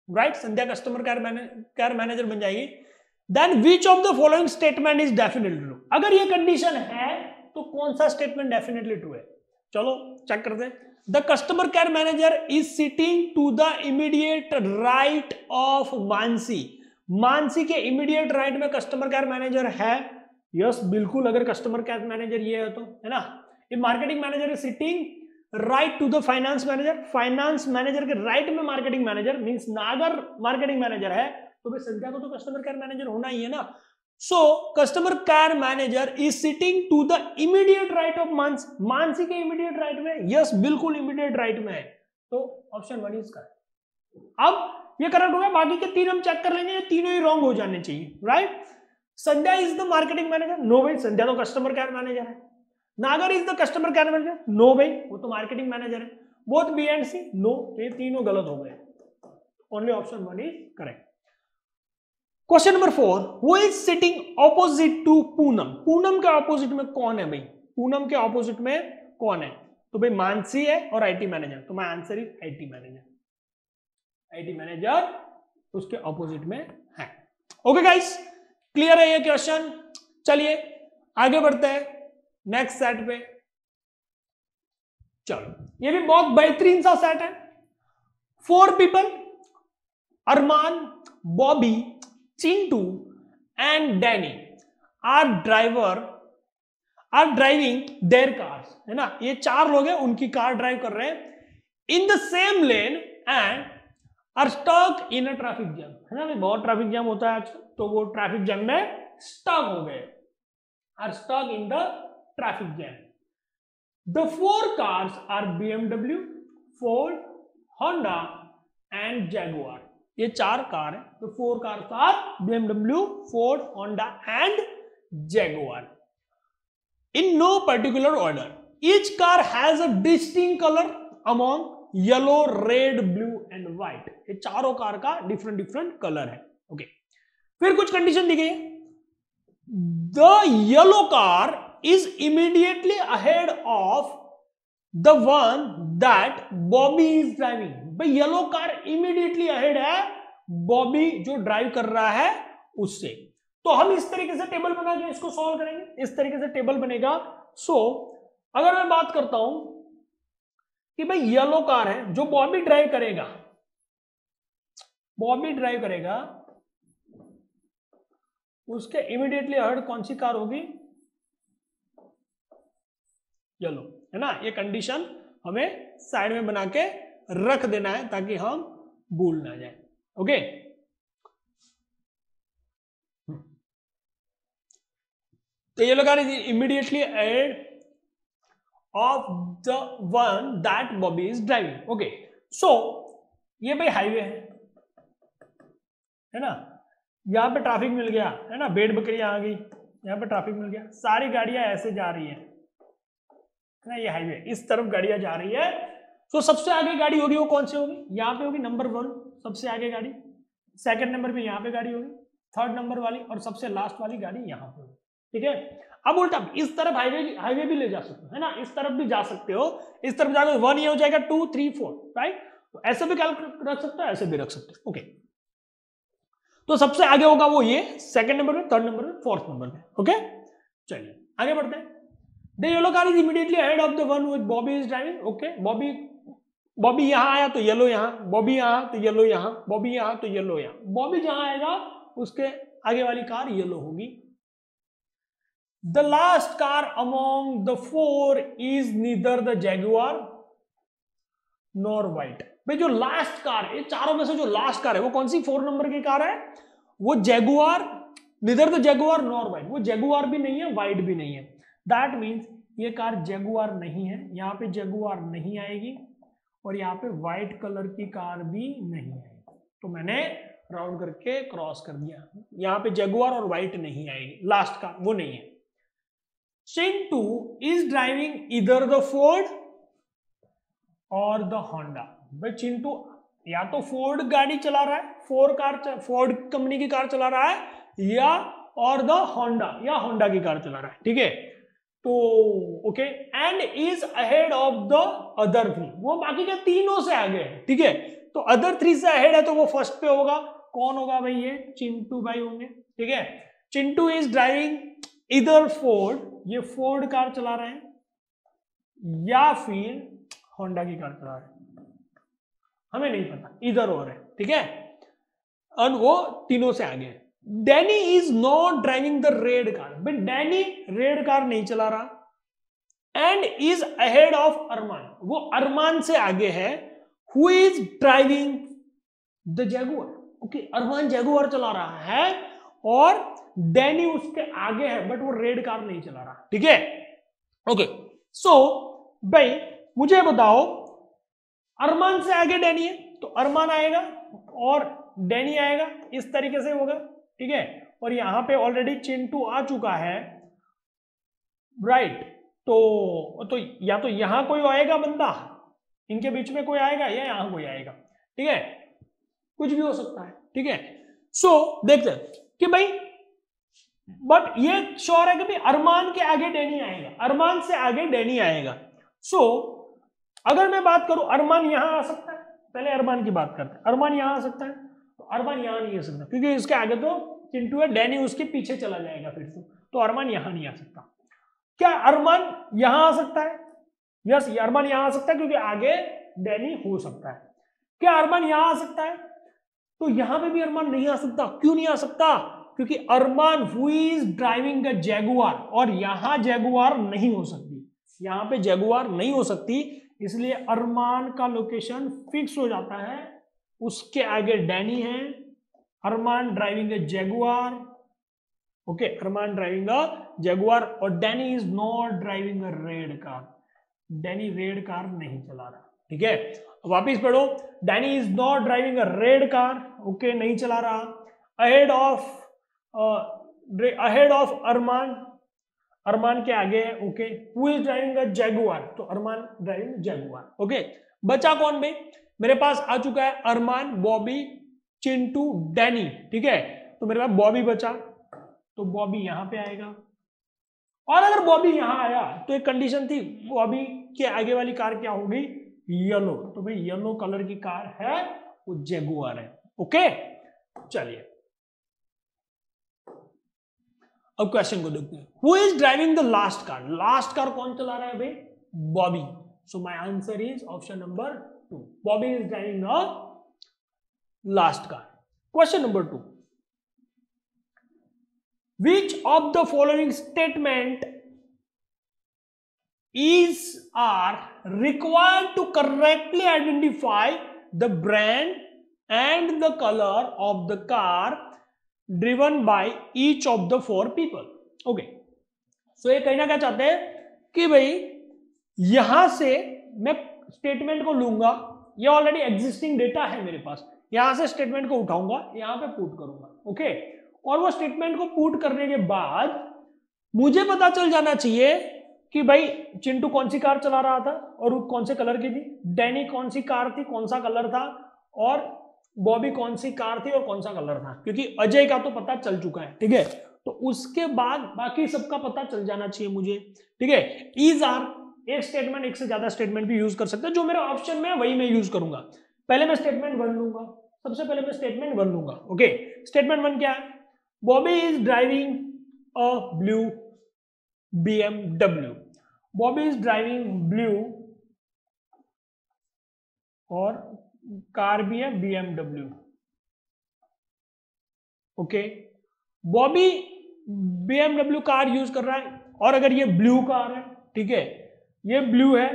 राइट? संध्या कस्टमर केयर मैनेजर बन जाएगी। Then which of the following statement is definitely true? अगर ये कंडीशन है तो कौन सा स्टेटमेंट डेफिनेटली ट्रू है? चलो चेक करते हैं। The customer care manager is sitting to the immediate right of Mansi. Mansi के इमीडिएट राइट में कस्टमर केयर मैनेजर है, यस बिल्कुल, अगर कस्टमर केयर मैनेजर ये है तो, है ना? ये marketing manager is sitting right to the finance manager, finance manager के राइट में marketing manager, means Nagar marketing manager है तो भाई संध्या को तो कस्टमर केयर मैनेजर होना ही है ना। So customer care manager is sitting to the immediate right of Mansi. Mansi के इमीडिएट राइट में, यस बिल्कुल इमीडिएट राइट में है, तो ऑप्शन 1 इज करेक्ट। अब ये करेक्ट हो गया, बाकी के 3 हम चेक कर लेंगे, तीनों ही रॉन्ग हो जाने चाहिए, right? Sandhya is the marketing manager, no भाई, संध्या तो कस्टमर केयर मैनेजर है। Nagar is the customer care manager, no भाई, वो तो मार्केटिंग मैनेजर है। Both B and C, no, ये तीनों गलत हो गए, only option 1 is correct. Question number 4, who is sitting opposite to Poonam? Poonam के ऑपोजिट में कौन है भाई? पूनम के ऑपोजिट में कौन है? तो भाई मानसी है और IT मैनेजर, तो my answer is IT manager. IT manager उसके ऑपोजिट में है। ओके गाइस, क्लियर है ये क्वेश्चन? चलिए आगे बढ़ते हैं नेक्स्ट सेट पे। चलो, ये भी बहुत बेहतरीन सा सेट है। 4 people, Armaan, Bobby, Chintu and Danny are driving their cars, है ना? ये 4 लोग हैं, उनकी कार ड्राइव कर रहे हैं in the same lane and are stuck in a traffic jam, है ना? भाई बहुत ट्रैफिक जैम होता है आज, तो वो ट्रैफिक जैम में स्टक हो गए, are stuck in the traffic jam. The 4 cars are BMW, Ford, Honda and Jaguar। ये 4 कार है, तो 4 cars are BMW, Ford, Honda and Jaguar in no particular order. Each car has a distinct color among yellow, red, blue and white। ये चारों car का different colour है। Okay, फिर कुछ condition दी गई है। The yellow car is immediately ahead of the one that Bobby is driving. भाई yellow car immediately ahead है बॉबी जो ड्राइव कर रहा है उससे। तो हम इस तरीके से टेबल बना के इसको सॉल्व करेंगे, इस तरीके से टेबल बनेगा। सो अगर मैं बात करता हूं कि भाई येलो कार है जो बॉबी ड्राइव करेगा, उसके इमीडिएटली अहेड कौन सी कार होगी? येलो, है ना? ये कंडीशन हमें साइड में बना के रख देना है ताकि हम भूल ना जाए। Okay, the yellow car is immediately ahead of the one that Bobby is driving. Okay, so ये भाई हाईवे है ना, यहाँ पे ट्रैफिक मिल गया है ना, भेड़ बकरियां आ गई, यहाँ पे ट्रैफिक मिल गया, सारी गाड़ियां ऐसे जा रही है ना, ये हाईवे, इस तरफ गाड़ियां जा रही है। तो सबसे आगे गाड़ी होगी वो कौन सी होगी, यहाँ पे होगी नंबर 1, सबसे आगे गाड़ी, सेकंड नंबर पे यहाँ पे गाड़ी होगी, थर्ड नंबर वाली, और सबसे लास्ट वाली गाड़ी यहाँ पे होगी। ठीक है, अब उल्टा इस तरफ हाईवे भी ले जा सकते हो है ना, इस तरफ भी जा सकते हो, इस तरफ जाकर 1 ये हो जाएगा, 2 3 4, राइट। तो ऐसे भी कैलकुलेट रख सकते हो, ऐसे भी रख सकते हो। ओके, तो सबसे आगे होगा वो ये, सेकंड नंबर पे, थर्ड नंबर पे, फोर्थ नंबर पे। ओके, चलिए आगे बढ़ते हैं। The yellow car is immediately ahead of the one with Bobby is driving. Okay, Bobby यहां आया तो येलो यहां, बॉबी यहां तो येलो यहां, बॉबी यहां तो येलो यहां, बॉबी जहां आएगा उसके आगे वाली कार येलो होगी। The last car among the 4 is neither the Jaguar nor white। भाई जो लास्ट कार है, चारों में से जो लास्ट कार है वो कौन सी 4 नंबर की कार है, वो Jaguar, neither the Jaguar nor white, वो जैगुआर भी नहीं है, व्हाइट भी नहीं है। दैट मीन्स ये कार जैगुआर नहीं है, यहाँ पे जैगुआर नहीं आएगी, और यहाँ पे व्हाइट कलर की कार भी नहीं आएगी। तो मैंने राउंड करके क्रॉस कर दिया, यहाँ पे जैगुआर और व्हाइट नहीं आएगी, लास्ट कार वो नहीं है। Chintu is driving either the Ford or the Honda। भाई चिंटू या तो फोर्ड गाड़ी चला रहा है, फोर्ड कंपनी की कार चला रहा है, या और द होंडा, या होंडा की कार चला रहा है। ठीक है, तो okay, and is ahead of the other 3, वो बाकी के तीनों से आगे है। ठीक है, तो अदर 3 से अहेड है तो वो फर्स्ट पे होगा, कौन होगा भाई, ये चिंटू भाई होंगे। ठीक है, चिंटू इज ड्राइविंग इधर फोर्ड, ये फोर्ड कार चला रहे हैं, या फिर होंडा की कार चला रहे हैं, हमें नहीं पता, इधर और है। ठीक है, और वो तीनों से आगे है। Danny is not driving the red car, but Danny red car नहीं चला रहा, and is ahead of Armaan, वो अरमान से आगे है, who is driving the Jaguar. Okay, Armaan Jaguar चला रहा है और डैनी उसके आगे है, बट वो रेड कार नहीं चला रहा। ठीक है, ओके, सो भाई मुझे बताओ, अरमान से आगे डैनी है तो अरमान आएगा और डैनी आएगा, इस तरीके से होगा। ठीक है, और यहां पे ऑलरेडी चिंटू आ चुका है, राइट, तो या तो यहां कोई आएगा बंदा, इनके बीच में कोई आएगा, या यहां कोई आएगा। ठीक है, कुछ भी हो सकता है। ठीक है, सो देखते हैं कि भाई, बट ये श्योर है कि भाई अरमान के आगे डैनी आएगा, अरमान से आगे डैनी आएगा। सो अगर मैं बात करूं, अरमान यहां आ सकता है, पहले अरमान की बात करते हैं, अरमान यहां आ सकता है, तो अरमान यहां नहीं आ सकता क्योंकि इसके आगे तो चिंटू है, डैनी उसके पीछे चला जाएगा फिर से, तो अरमान यहां नहीं आ सकता। क्या अरमान यहां आ सकता है? यस, अरमान यहां आ सकता है क्योंकि आगे डैनी हो सकता है। क्या अरमान यहां आ सकता है? तो यहां पे भी अरमान नहीं आ सकता। क्यों नहीं आ सकता? क्योंकि Armaan who is driving a Jaguar, और यहां जैगुआर नहीं हो सकती, यहां पे जैगुआर नहीं हो सकती, इसलिए अरमान का लोकेशन फिक्स हो जाता है, उसके आगे डैनी है, Armaan driving a Jaguar. Okay, Armaan driving a Jaguar, और Danny is not driving a red car, Danny red car नहीं चला रहा। ठीक है, वापिस पढ़ो, Danny is not driving a red car, okay, नहीं चला रहा, अहेड ऑफ अरमान, अरमान के आगे है, okay, who is driving a Jaguar, तो अरमान ड्राइविंग जैगुआर। ओके, बचा कौन भाई? मेरे पास आ चुका है अरमान, बॉबी, चिंटू, डैनी। ठीक है, तो मेरे पास बॉबी बचा, तो बॉबी यहां पे आएगा, और अगर बॉबी यहां आया तो एक कंडीशन थी, बॉबी के आगे वाली कार क्या होगी? येलो, तो भाई येलो कलर की कार है, वो जैगुआर है। ओके, चलिए अब क्वेश्चन को देखते हैं, who is driving the last car, last car कौन चला रहा है भाई? बॉबी। सो my answer is option number 2, Bobby is driving a last car. Question number 2, which of the following statement are required to correctly identify the brand and the colour of the car driven by each of the 4 people. Okay, so ये कहना क्या चाहते हैं कि भाई यहां से मैं स्टेटमेंट को लूंगा, ये ऑलरेडी एग्जिस्टिंग डेटा है मेरे पास, यहां से स्टेटमेंट को उठाऊंगा, यहां पे पुट करूंगा। ओके, और वो स्टेटमेंट को पुट करने के बाद मुझे पता चल जाना चाहिए कि भाई चिंटू कौन सी कार चला रहा था और वो कौन से कलर की थी, डैनी कौन सी कार थी, कौन सा कलर था, और बॉबी कौन सी कार थी और कौन सा कलर था, क्योंकि अजय का तो पता चल चुका है। ठीक है, तो उसके बाद बाकी सबका पता चल जाना चाहिए मुझे। ठीक है, इज आर एक स्टेटमेंट एक से ज्यादा स्टेटमेंट भी यूज कर सकते हैं, जो मेरे ऑप्शन में है वही मैं यूज करूंगा। पहले मैं स्टेटमेंट 1 लूंगा, सबसे पहले मैं स्टेटमेंट 1 लूंगा। ओके, स्टेटमेंट 1 क्या है? Bobby is driving a blue BMW। Bobby is driving blue, और कार भी है BMW। Okay, Bobby BMW car use कर रहा है, और अगर ये ब्लू कार है, ठीक है, ये ब्लू है,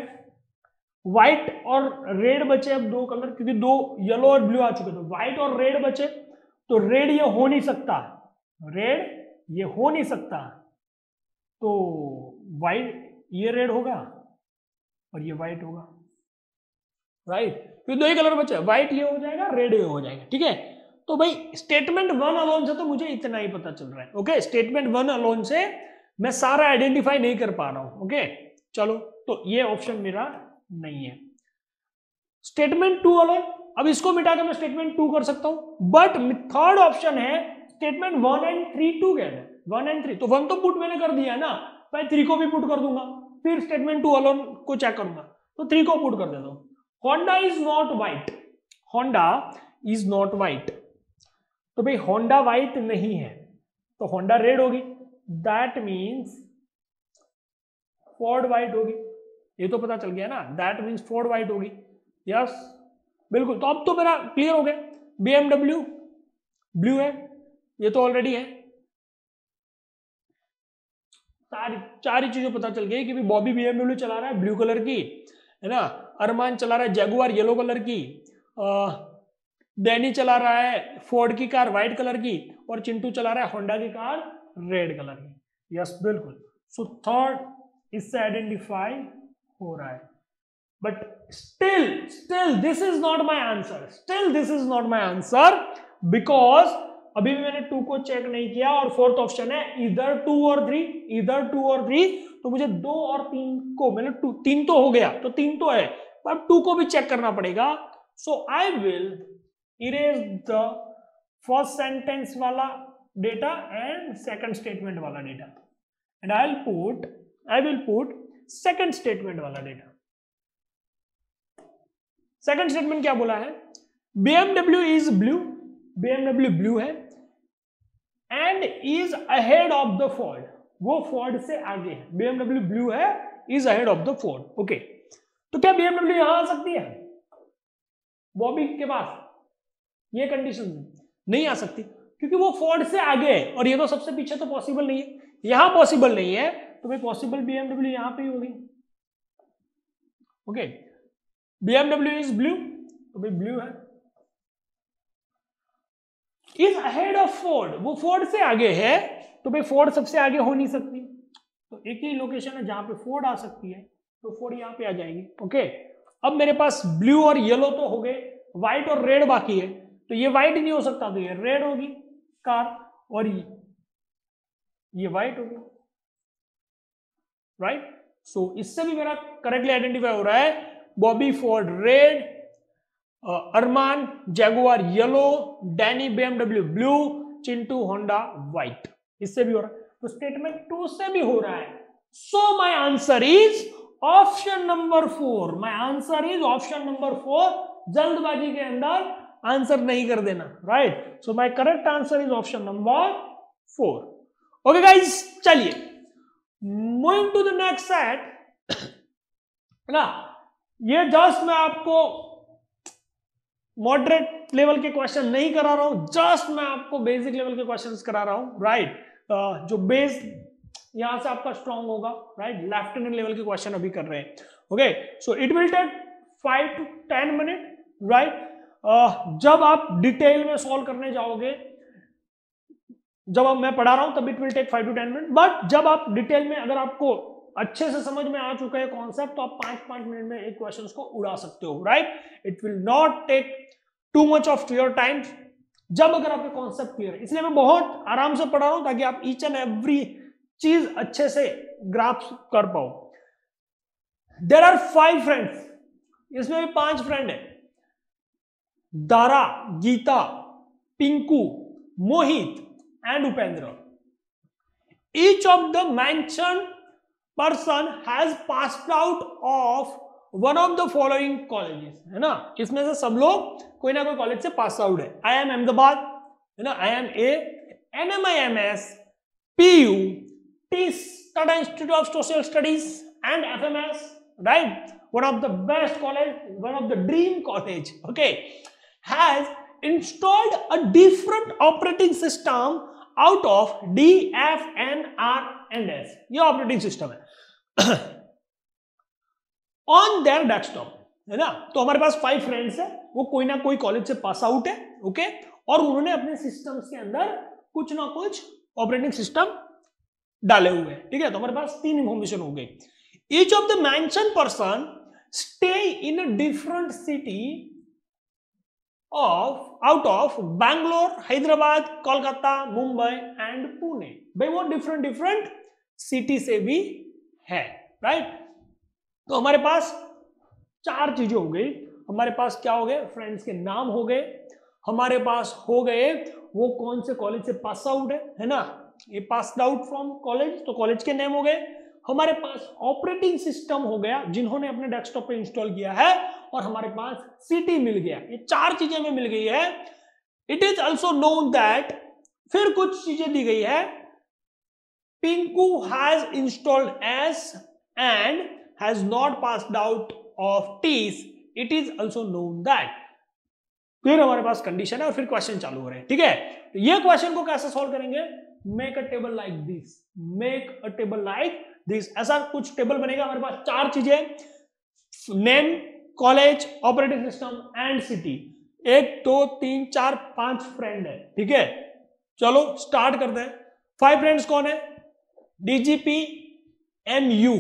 व्हाइट और रेड बचे अब 2 कलर, क्योंकि 2 येलो और ब्लू आ चुके थे, व्हाइट और रेड बचे, तो रेड ये हो नहीं सकता, रेड ये हो नहीं सकता, तो व्हाइट ये रेड होगा और ये व्हाइट होगा, राइट। फिर 2 ही कलर बचे, व्हाइट ये हो जाएगा, रेड ये हो जाएगा। ठीक है, तो भाई स्टेटमेंट 1 अलोन से तो मुझे इतना ही पता चल रहा है। ओके, स्टेटमेंट 1 अलोन से मैं सारा आइडेंटिफाई नहीं कर पा रहा हूं। ओके, चलो, तो ये ऑप्शन मेरा नहीं है। स्टेटमेंट 2 अलोन, अब इसको मिटा के मैं स्टेटमेंट 2 कर सकता हूं, बट थर्ड ऑप्शन है स्टेटमेंट 1 एंड 3 टुगेदर, 1 एंड 3, तो 1 तो पुट मैंने कर दिया ना, मैं 3 को भी पुट कर दूंगा, फिर स्टेटमेंट 2 अलोन को चेक करूंगा, तो 3 को पुट कर देता हूं। Honda is not white, Honda is not white, तो भाई होंडा व्हाइट नहीं है, तो होंडा रेड होगी, दैट मीन्स फोर्ड व्हाइट होगी, ये तो पता चल गया ना, दैट मीन्स फोर्ड व्हाइट होगी। यस, बिल्कुल, तो अब तो मेरा क्लियर हो गया, BMW ब्लू है, ये तो ऑलरेडी है, चार ही चीजें पता चल गई कि बॉबी BMW चला रहा है ब्लू कलर की, है ना, अरमान चला रहा है जैगुआर येलो कलर की, डैनी चला रहा है फोर्ड की कार व्हाइट कलर की, और चिंटू चला रहा है होंडा की कार रेड कलर की। यस, बिल्कुल, सो थर्ड इससे आइडेंटिफाई हो रहा है, but still this is not my answer, still this is not my answer, because अभी भी मैंने 2 को चेक नहीं किया, और फोर्थ ऑप्शन है इधर 2 और 3, इधर 2 और 3, तो मुझे 2 और 3 को, मैंने 3 तो हो गया, तो 3 तो है, पर 2 को भी चेक करना पड़ेगा। So I will erase the first sentence वाला डेटा एंड सेकंड स्टेटमेंट वाला data, and I will put second statement वाला डेटा। सेकंड स्टेटमेंट क्या बोला है? BMW is blue, BMW blue है, and is ahead of the Ford, वो Ford से आगे है, BMW ब्लू है, is ahead of the Ford. Okay, तो क्या BMW यहां आ सकती है बॉबी के पास? ये कंडीशन नहीं आ सकती, क्योंकि वो फोर्ड से आगे है, और ये तो सबसे पीछे, तो पॉसिबल नहीं है, यहां पॉसिबल नहीं है, तो भाई पॉसिबल BMW यहां पे ही होगी। ओके, BMW इज ब्लू, तो भाई ब्लू है, इज अहेड ऑफ फोर्ड, वो फोर्ड से आगे है, तो भाई फोर्ड सबसे आगे हो नहीं सकती, तो एक ही लोकेशन है जहां पे फोर्ड आ सकती है, तो फोर्ड यहां पे आ जाएगी। ओके, अब मेरे पास ब्लू और येलो तो हो गए, व्हाइट और रेड बाकी है, तो ये व्हाइट नहीं हो सकता, तो ये रेड होगी कार, और ये व्हाइट होगी, राइट। सो इससे भी मेरा करेक्टली आइडेंटिफाई हो रहा है, Bobby Ford red, Armaan Jaguar yellow, Danny BMW blue, Chintu Honda white, इससे भी हो रहा है, तो स्टेटमेंट 2 से भी हो रहा है। So my answer is option number 4, my answer is option number 4, जल्दबाजी के अंदर आंसर नहीं कर देना, right. So my correct answer is option number 4। Okay guys, चलिए moving to the next set ना, ये जस्ट मैं आपको मॉडरेट लेवल के क्वेश्चन नहीं करा रहा हूं, जस्ट मैं आपको बेसिक लेवल के क्वेश्चंस करा रहा हूं, राइट। जो बेस यहां से आपका स्ट्रांग होगा, राइट, लेफ्टिनेंट लेवल के क्वेश्चन अभी कर रहे हैं। Okay, so it will take 5 to 10 minute, right. जब आप डिटेल में सॉल्व करने जाओगे, जब मैं पढ़ा रहा हूं तब it will take 5 to 10 minute, but जब आप डिटेल में, अगर आपको अच्छे से समझ में आ चुका है कॉन्सेप्ट, तो आप 5 मिनट में एक क्वेश्चन को उड़ा सकते हो, right? It will not take too much of your time, जब अगर आपके कॉन्सेप्ट क्लियर है। इसलिए मैं बहुत आराम से पढ़ा रहा हूं ताकि आप ईच एंड एवरी चीज अच्छे से ग्रास्प कर पाओ। देयर आर 5 फ्रेंड्स, इसमें भी 5 फ्रेंड है, दारा, गीता, पिंकू, मोहित and Upendra. Each of the mentioned person has passed out of one of the following colleges, है ना? इसमें से सब लोग कोई ना कोई कॉलेज से पास आउट है। IIM अहमदाबाद, है ना, IIMA, NMIMS, PU, Tata Institute of Social Studies and FMS, right? One of the best college, one of the dream college, okay, has installed a different operating system out of D, F, N, R and S, ये operating system है on their desktop, है ना? तो हमारे पास 5 friends है, वो कोई ना कोई कॉलेज से पास आउट है, ओके, और उन्होंने अपने सिस्टम्स के अंदर कुछ ना कुछ ऑपरेटिंग सिस्टम डाले हुए हैं, ठीक है? तो हमारे पास 3 इंफॉर्मेशन हो गई। Each of the mention person stay in a different city out of Bangalore, Hyderabad, Kolkata, Mumbai and Pune. भाई वो डिफरेंट सिटी से भी है, राइट? तो हमारे पास 4 चीजें हो गई। हमारे पास क्या हो गए? फ्रेंड्स के नाम हो गए, हमारे पास हो गए वो कौन से कॉलेज से पास आउट है ना, ये पास आउट फ्रॉम कॉलेज, तो कॉलेज के नेम हो गए। हमारे पास ऑपरेटिंग सिस्टम हो गया जिन्होंने अपने डेस्कटॉप पे इंस्टॉल किया है, और हमारे पास सिटी मिल गया। ये 4 चीजें हमें मिल गई है। It is also known that, फिर कुछ चीजें दी गई है, Pinku has installed S and has not passed out of TEAS, it is also known that. फिर हमारे पास कंडीशन है और फिर क्वेश्चन चालू हो रहे हैं, ठीक है? तो ये क्वेश्चन को कैसे सॉल्व करेंगे? Make a table like this, make a table like this, ऐसा कुछ टेबल बनेगा। हमारे पास 4 चीजें, name, college, operating system and city. 1 2 3 4 5 friend है, ठीक है? चलो स्टार्ट करते हैं। 5 फ्रेंड्स कौन है? DGP, MU,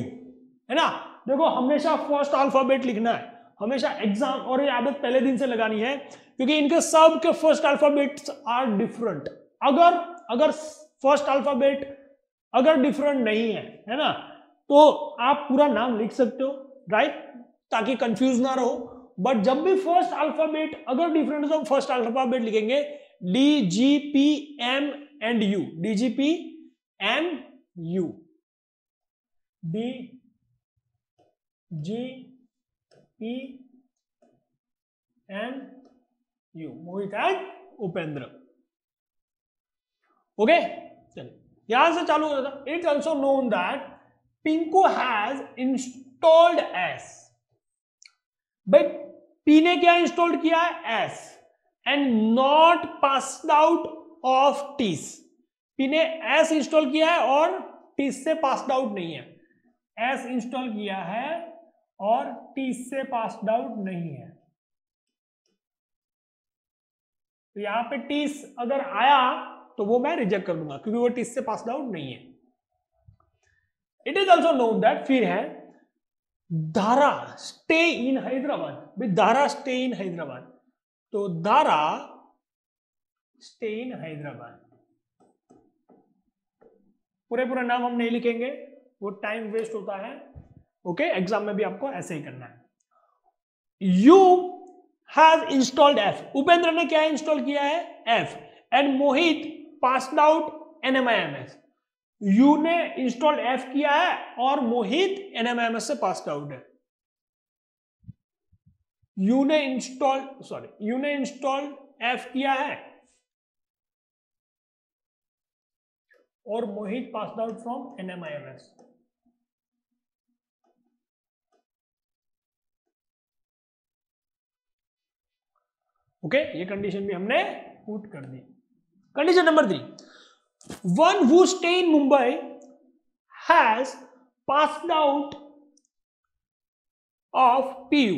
है ना? देखो हमेशा फर्स्ट अल्फाबेट लिखना है, हमेशा एग्जाम, और ये आदत पहले दिन से लगानी है, क्योंकि इनके सब के फर्स्ट अल्फाबेट्स आर डिफरेंट। अगर फर्स्ट अल्फाबेट अगर डिफरेंट नहीं है ना, तो आप पूरा नाम लिख सकते हो, राइट, ताकि कंफ्यूज ना रहो। बट जब भी फर्स्ट अल्फाबेट अगर डिफरेंट है तो फर्स्ट अल्फाबेट लिखेंगे DGP, M and U, DGP, M, U, DGP, M, U, Mohit and Upendra. Okay, चलिए यहां से चालू हो जाता। It's also known that Pinku has installed S. भाई पी ने क्या इंस्टॉल्ड किया है? S, and not passed out of टीस। पी ने एस इंस्टॉल किया है और टीस से पास्ड आउट नहीं है। एस इंस्टॉल किया है और टीस से पास्ड आउट नहीं है। तो यहां पे टीस अगर आया तो वो मैं रिजेक्ट कर दूंगा, क्योंकि वो टीस से पास्ड आउट नहीं है। It is also known that, फिर है दारा स्टे इन हैदराबाद। भाई दारा स्टे इन हैदराबाद, तो दारा स्टे इन हैदराबाद। पूरा नाम हम नहीं लिखेंगे, वो टाइम वेस्ट होता है। ओके, एग्जाम में भी आपको ऐसे ही करना है। U has installed F. Upendra ने क्या इंस्टॉल किया है? F, and Mohit passed out NMIMS। U ने इंस्टॉल्ड एफ किया है और मोहित NMIMS से पास्ड आउट है। यू ने इंस्टॉल एफ किया है और Mohit passed out from NMIMS। ओके, ये कंडीशन भी हमने पुट कर दी। Condition number 3, one who stay in Mumbai has passed out of PU,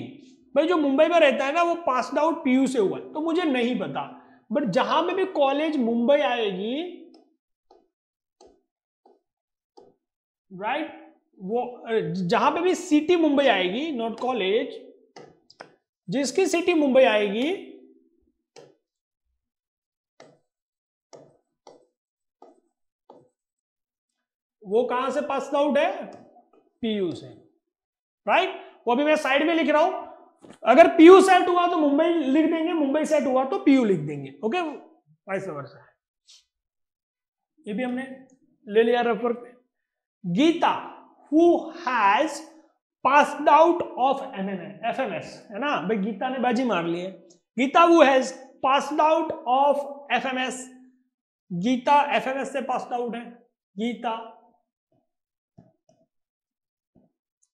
भाई जो मुंबई में रहता है ना वो पास्ड आउट पीयू से हुआ है, तो मुझे नहीं पता, बट जहां पे भी कॉलेज मुंबई आएगी, राइट, वो जहां पे भी सिटी मुंबई आएगी, नॉट कॉलेज, जिसकी सिटी मुंबई आएगी वो कहां से पास आउट है, पीयू से, राइट। वो अभी मैं साइड में लिख रहा हूं, अगर पीयू सेट हुआ तो मुंबई लिख देंगे, मुंबई सेट हुआ तो पीयू लिख देंगे, ओके, वाइस वर्सा। ये भी हमने ले लिया रेफर पे। Geeta who has passed out of FMS, है ना भाई, गीता ने बाजी मार ली है। Geeta who has passed out of FMS, Geeta FMS से पास्ड आउट है, गीता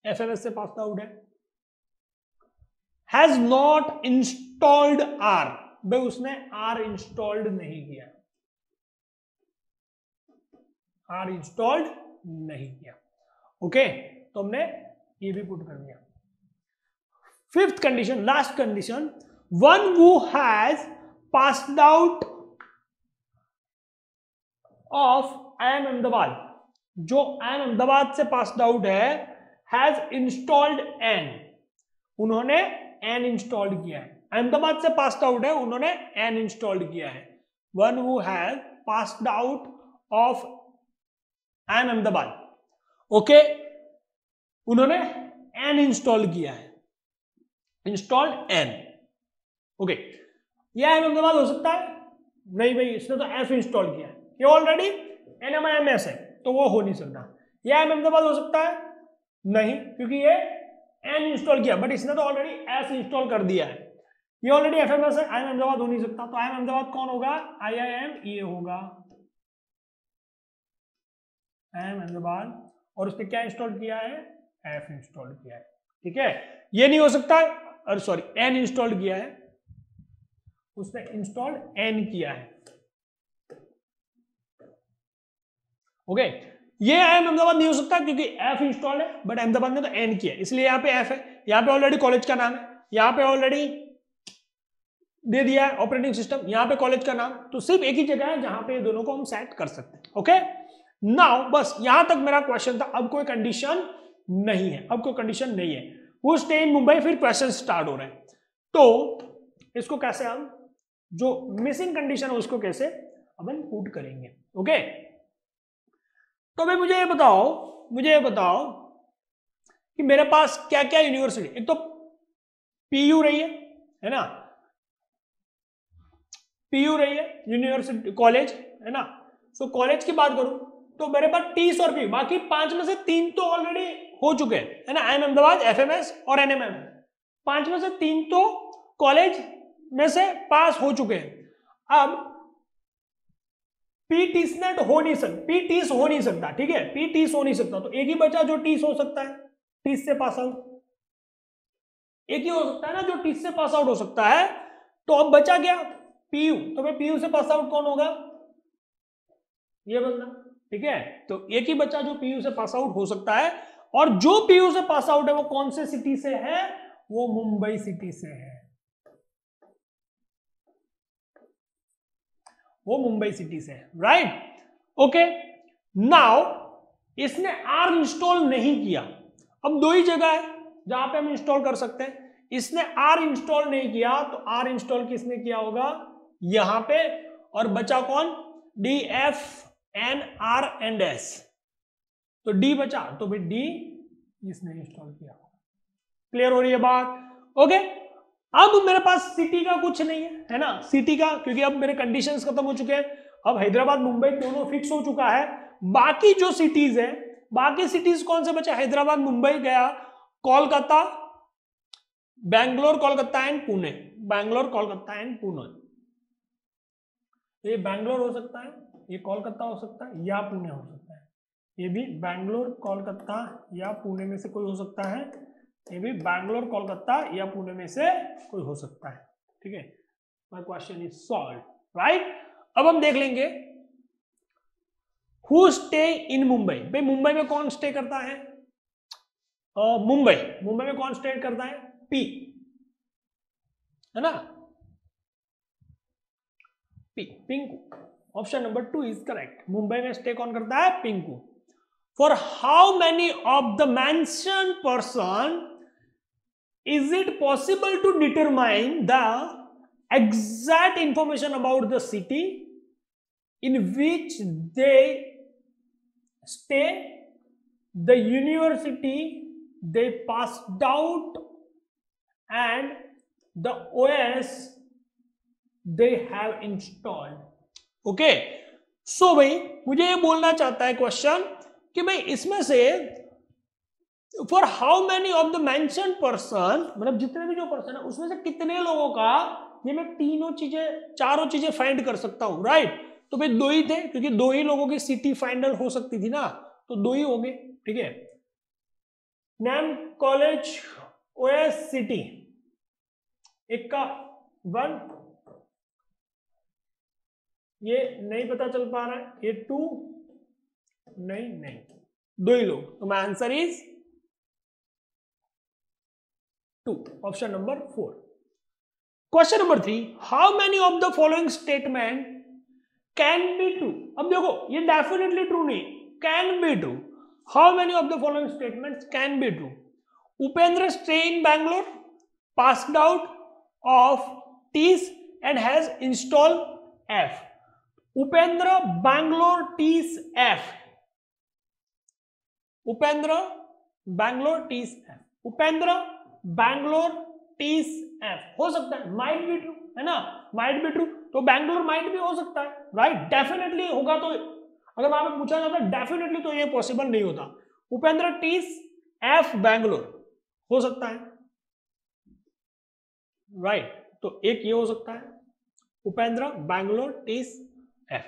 एफएमएस से पास्ड आउट है। हैज नॉट इंस्टॉल्ड आर, भाई उसने आर इंस्टॉल्ड नहीं किया, आर इंस्टॉल्ड नहीं किया, ओके, तो हमने ये भी पुट कर दिया। Fifth condition, last condition, one who has passed out of IIM Ahmedabad, जो IIM अहमदाबाद से पास्ड आउट है, हैज इंस्टॉल्ड एन, उन्होंने एन इंस्टॉल्ड किया है, अहमदाबाद से पास्ड आउट है, उन्होंने एन इंस्टॉल्ड किया है। One who has passed out of IIM Ahmedabad, okay, उन्होंने एन इंस्टॉल किया है, इंस्टॉल्ड एन, ओके। ये IIM अहमदाबाद हो सकता है, नहीं भाई इसने तो एफ इंस्टॉल किया है, ये ऑलरेडी NMIMS है तो वो हो नहीं सकता। ये IIM अहमदाबाद हो सकता है, नहीं, क्योंकि ये एन इंस्टॉल किया, बट इसने तो ऑलरेडी एस इंस्टॉल कर दिया है, ये ऑलरेडी एफएमएस है, IIM अहमदाबाद हो नहीं सकता, तो IIM अहमदाबाद कौन होगा, IIM होगा, IIM अहमदाबाद, और उसने क्या इंस्टॉल किया है, एफ इंस्टॉल किया है, ठीक है। ये नहीं हो सकता, अरे सॉरी एन इंस्टॉल किया है, उसने इंस्टॉल्ड एन किया है, ओके। ये IIM अहमदाबाद नहीं हो सकता क्योंकि एफ इंस्टॉल्ड है, बट अहमदाबाद ने तो एन किया, इसलिए यहां पे एफ है, यहां पे ऑलरेडी कॉलेज का नाम है, यहां पे ऑलरेडी दे दिया है ऑपरेटिंग सिस्टम, यहां पे कॉलेज का नाम, तो सिर्फ एक ही जगह है जहां पे दोनों को हम सेट कर सकते हैं, ओके। नाउ बस यहां तक मेरा क्वेश्चन था, अब कोई कंडीशन नहीं है, अब कोई कंडीशन नहीं है, वो स्टे इन मुंबई, फिर क्वेश्चन स्टार्ट हो रहे हैं, तो इसको कैसे हम, जो मिसिंग कंडीशन है उसको कैसे अपन पुट करेंगे, ओके। तो भाई मुझे ये बताओ कि मेरे पास क्या क्या यूनिवर्सिटी, एक तो पीयू रही है ना, पीयू रही है यूनिवर्सिटी कॉलेज, है ना। सो कॉलेज की बात करूं तो मेरे पास टीस और पीयू, बाकी 5 में से 3 तो ऑलरेडी हो चुके हैं, है ना, IIM अहमदाबाद, FMS और NMM, 5 में से 3 तो कॉलेज में से पास हो चुके हैं। अब पीटीस हो नहीं सकता, ठीक है, पीटीस हो नहीं सकता, तो एक ही बचा जो टीस हो सकता है, टीस से पास आउट एक ही हो सकता है ना जो टीस से पास आउट हो सकता है, तो अब बचा क्या, पीयू, तो भाई पीयू से पास आउट कौन होगा, ये बंदा, ठीक है, तो एक ही बच्चा जो पीयू से पास आउट हो सकता है, और जो पीयू से पास आउट है वो कौन से सिटी से है, वो मुंबई सिटी से है, वो मुंबई सिटी से है, राइट, ओके। नाउ इसने आर इंस्टॉल नहीं किया, अब 2 ही जगह है जहां पे हम इंस्टॉल कर सकते हैं, इसने आर इंस्टॉल नहीं किया, तो आर इंस्टॉल किसने किया होगा, यहां पे, और बचा कौन, D F N R and S, तो डी बचा, तो भाई डी इसने इंस्टॉल किया, क्लियर हो रही है बात, ओके। अब मेरे पास सिटी का कुछ नहीं है ना, सिटी का, क्योंकि अब मेरे कंडीशंस खत्म हो चुके हैं, अब हैदराबाद मुंबई दोनों फिक्स हो चुका है, बाकी जो सिटीज है, बाकी सिटीज कौन से बचा, हैदराबाद मुंबई गया, कोलकाता, बैंगलोर, कोलकाता एंड पुणे, बैंगलोर, कोलकाता एंड पुणे, ये बैंगलोर हो सकता है, ये कोलकाता हो सकता है, या पुणे हो सकता है, ये भी बैंगलोर, कोलकाता या पुणे में से कोई हो सकता है, ये भी बैंगलोर, कोलकाता या पुणे में से कोई हो सकता है, ठीक है। My question is solve, right. अब हम देख लेंगे हु स्टे इन मुंबई, भाई मुंबई में कौन स्टे करता है, मुंबई में कौन स्टे करता है, पी, है ना, P, Pinku. Option number 2 is correct. Mumbai में स्टे कौन करता है? Pinku. For how many of the mention person is it possible to determine the exact information about the city in which they stay, the university they passed out and the OS they have installed. Okay, so भाई मुझे ये बोलना चाहता है question कि भाई इसमें से for how many of the mention person, मतलब जितने भी जो पर्सन है उसमें से कितने लोगों का, ये मैं चारों चीजें फाइंड कर सकता हूं, राइट। तो भाई 2 ही थे, क्योंकि 2 ही लोगों की सिटी फाइनल हो सकती थी ना, तो 2 ही हो गए, ठीक है। नेम कॉलेज ओएस सिटी, एक का 1, ये नहीं पता चल पा रहा है, ये 2 नहीं 2 ही लोग, तो my answer is 2, option number 4। Question number 3, how many of the following statement can be true. अब देखो ये डेफिनेटली ट्रू नहीं, can be true. How many of the following statements can be true? Upendra stay in Bangalore, passed out of TEAS and has installed F. Upendra Bangalore TEAS F. Upendra Bangalore TEAS F. Upendra Bangalore TEAS F. हो सकता है, might be true, है ना, might be true, तो Bangalore might भी हो सकता है, right? Definitely होगा, तो अगर वहां पे पूछा जाता डेफिनेटली तो ये पॉसिबल नहीं होता। उपेंद्र टीस एफ बैंगलोर हो सकता है, राइट, तो एक ये हो सकता है, उपेंद्र बैंगलोर टीस F.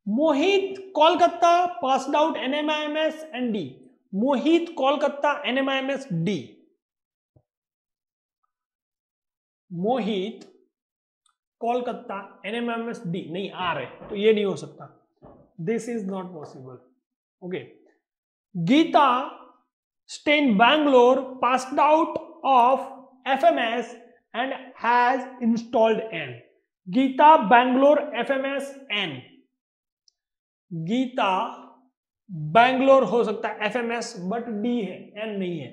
Mohit Kolkata passed out NMIMS and D. Mohit Kolkata NMIMS D. Mohit Kolkata NMIMS D नहीं आ रहे, तो ये नहीं हो सकता, this is not possible. Okay, Geeta stay in Bangalore, passed out of FMS and has installed N. Geeta Bangalore FMS N. Geeta Bangalore हो सकता है FMS, बट D है, N नहीं है,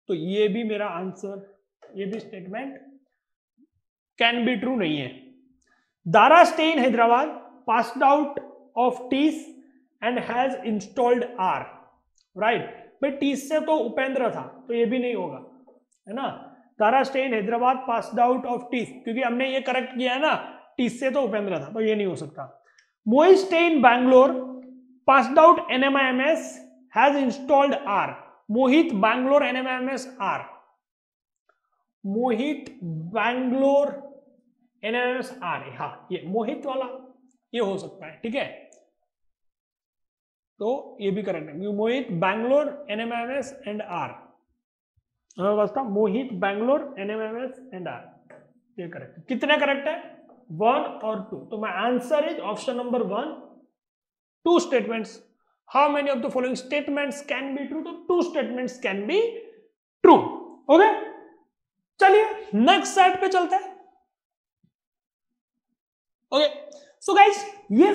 तो ये भी मेरा आंसर, ये भी स्टेटमेंट कैन बी ट्रू नहीं है। Dara stay in Hyderabad, passed out of TEAS and has installed R, right? भाई TEAS से तो उपेंद्र था, तो ये भी नहीं होगा, है ना। Tara stay in Hyderabad passed out of TEAS, क्योंकि हमने ये करेक्ट किया है ना, TEAS से तो उपेंद्र था, तो ये नहीं हो सकता। Mohit stay in Bangalore, passed out NMIMS, has installed R। Mohit Bangalore NMIMS R। Mohit Bangalore NMIMS R, हाँ ये मोहित वाला ये हो सकता है, ठीक है, तो ये भी करेक्ट है। मोहित बैंगलोर NMIMS एंड R, हमें बता मोहित बैंगलोर NMIMS एंड R, ये करेक्ट है। कितने करेक्ट है? 1 और 2, तो my answer is option number 1, 2 statements. How many of the following statements can be true, तो 2 statements can be true. Okay, चलिए नेक्स्ट सेट पे चलते हैं। ओके, सो गाइस ये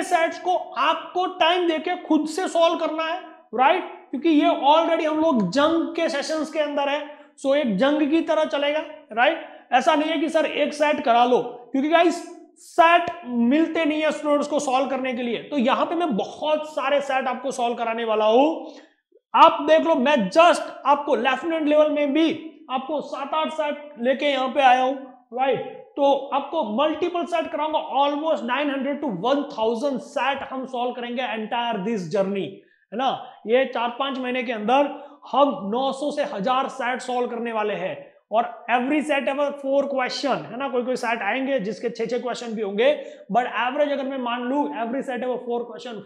सेट्स को आपको टाइम देके खुद से सॉल्व करना है, राइट, क्योंकि ये ऑलरेडी हम लोग जंग के सेशंस के अंदर है, सो एक जंग की तरह चलेगा, राइट। ऐसा नहीं है कि सर एक सेट करा लो, क्योंकि गाइस सेट मिलते नहीं है स्टूडेंट्स को सॉल्व करने के लिए, तो यहां पे मैं बहुत सारे सेट आपको सॉल्व कराने वाला हूं। आप देख लो, मैं जस्ट आपको लेफ्टिनेंट लेवल में भी आपको 7-8 सेट लेके यहां पे आया हूं, राइट, तो आपको मल्टीपल सेट कराऊंगा, ऑलमोस्ट 900 to 1000 सेट हम सॉल्व करेंगे एंटायर दिस जर्नी, है ना। ये 4-5 महीने के अंदर हम 900 से 1000 सेट सॉल्व करने वाले हैं, और एवरी सेट है 4 क्वेश्चन, है ना। कोई कोई सेट आएंगे जिसके 6-6 क्वेश्चन भी होंगे, बट एवरेज अगर मैं मान लूं एवरी सेट है 4 क्वेश्चन,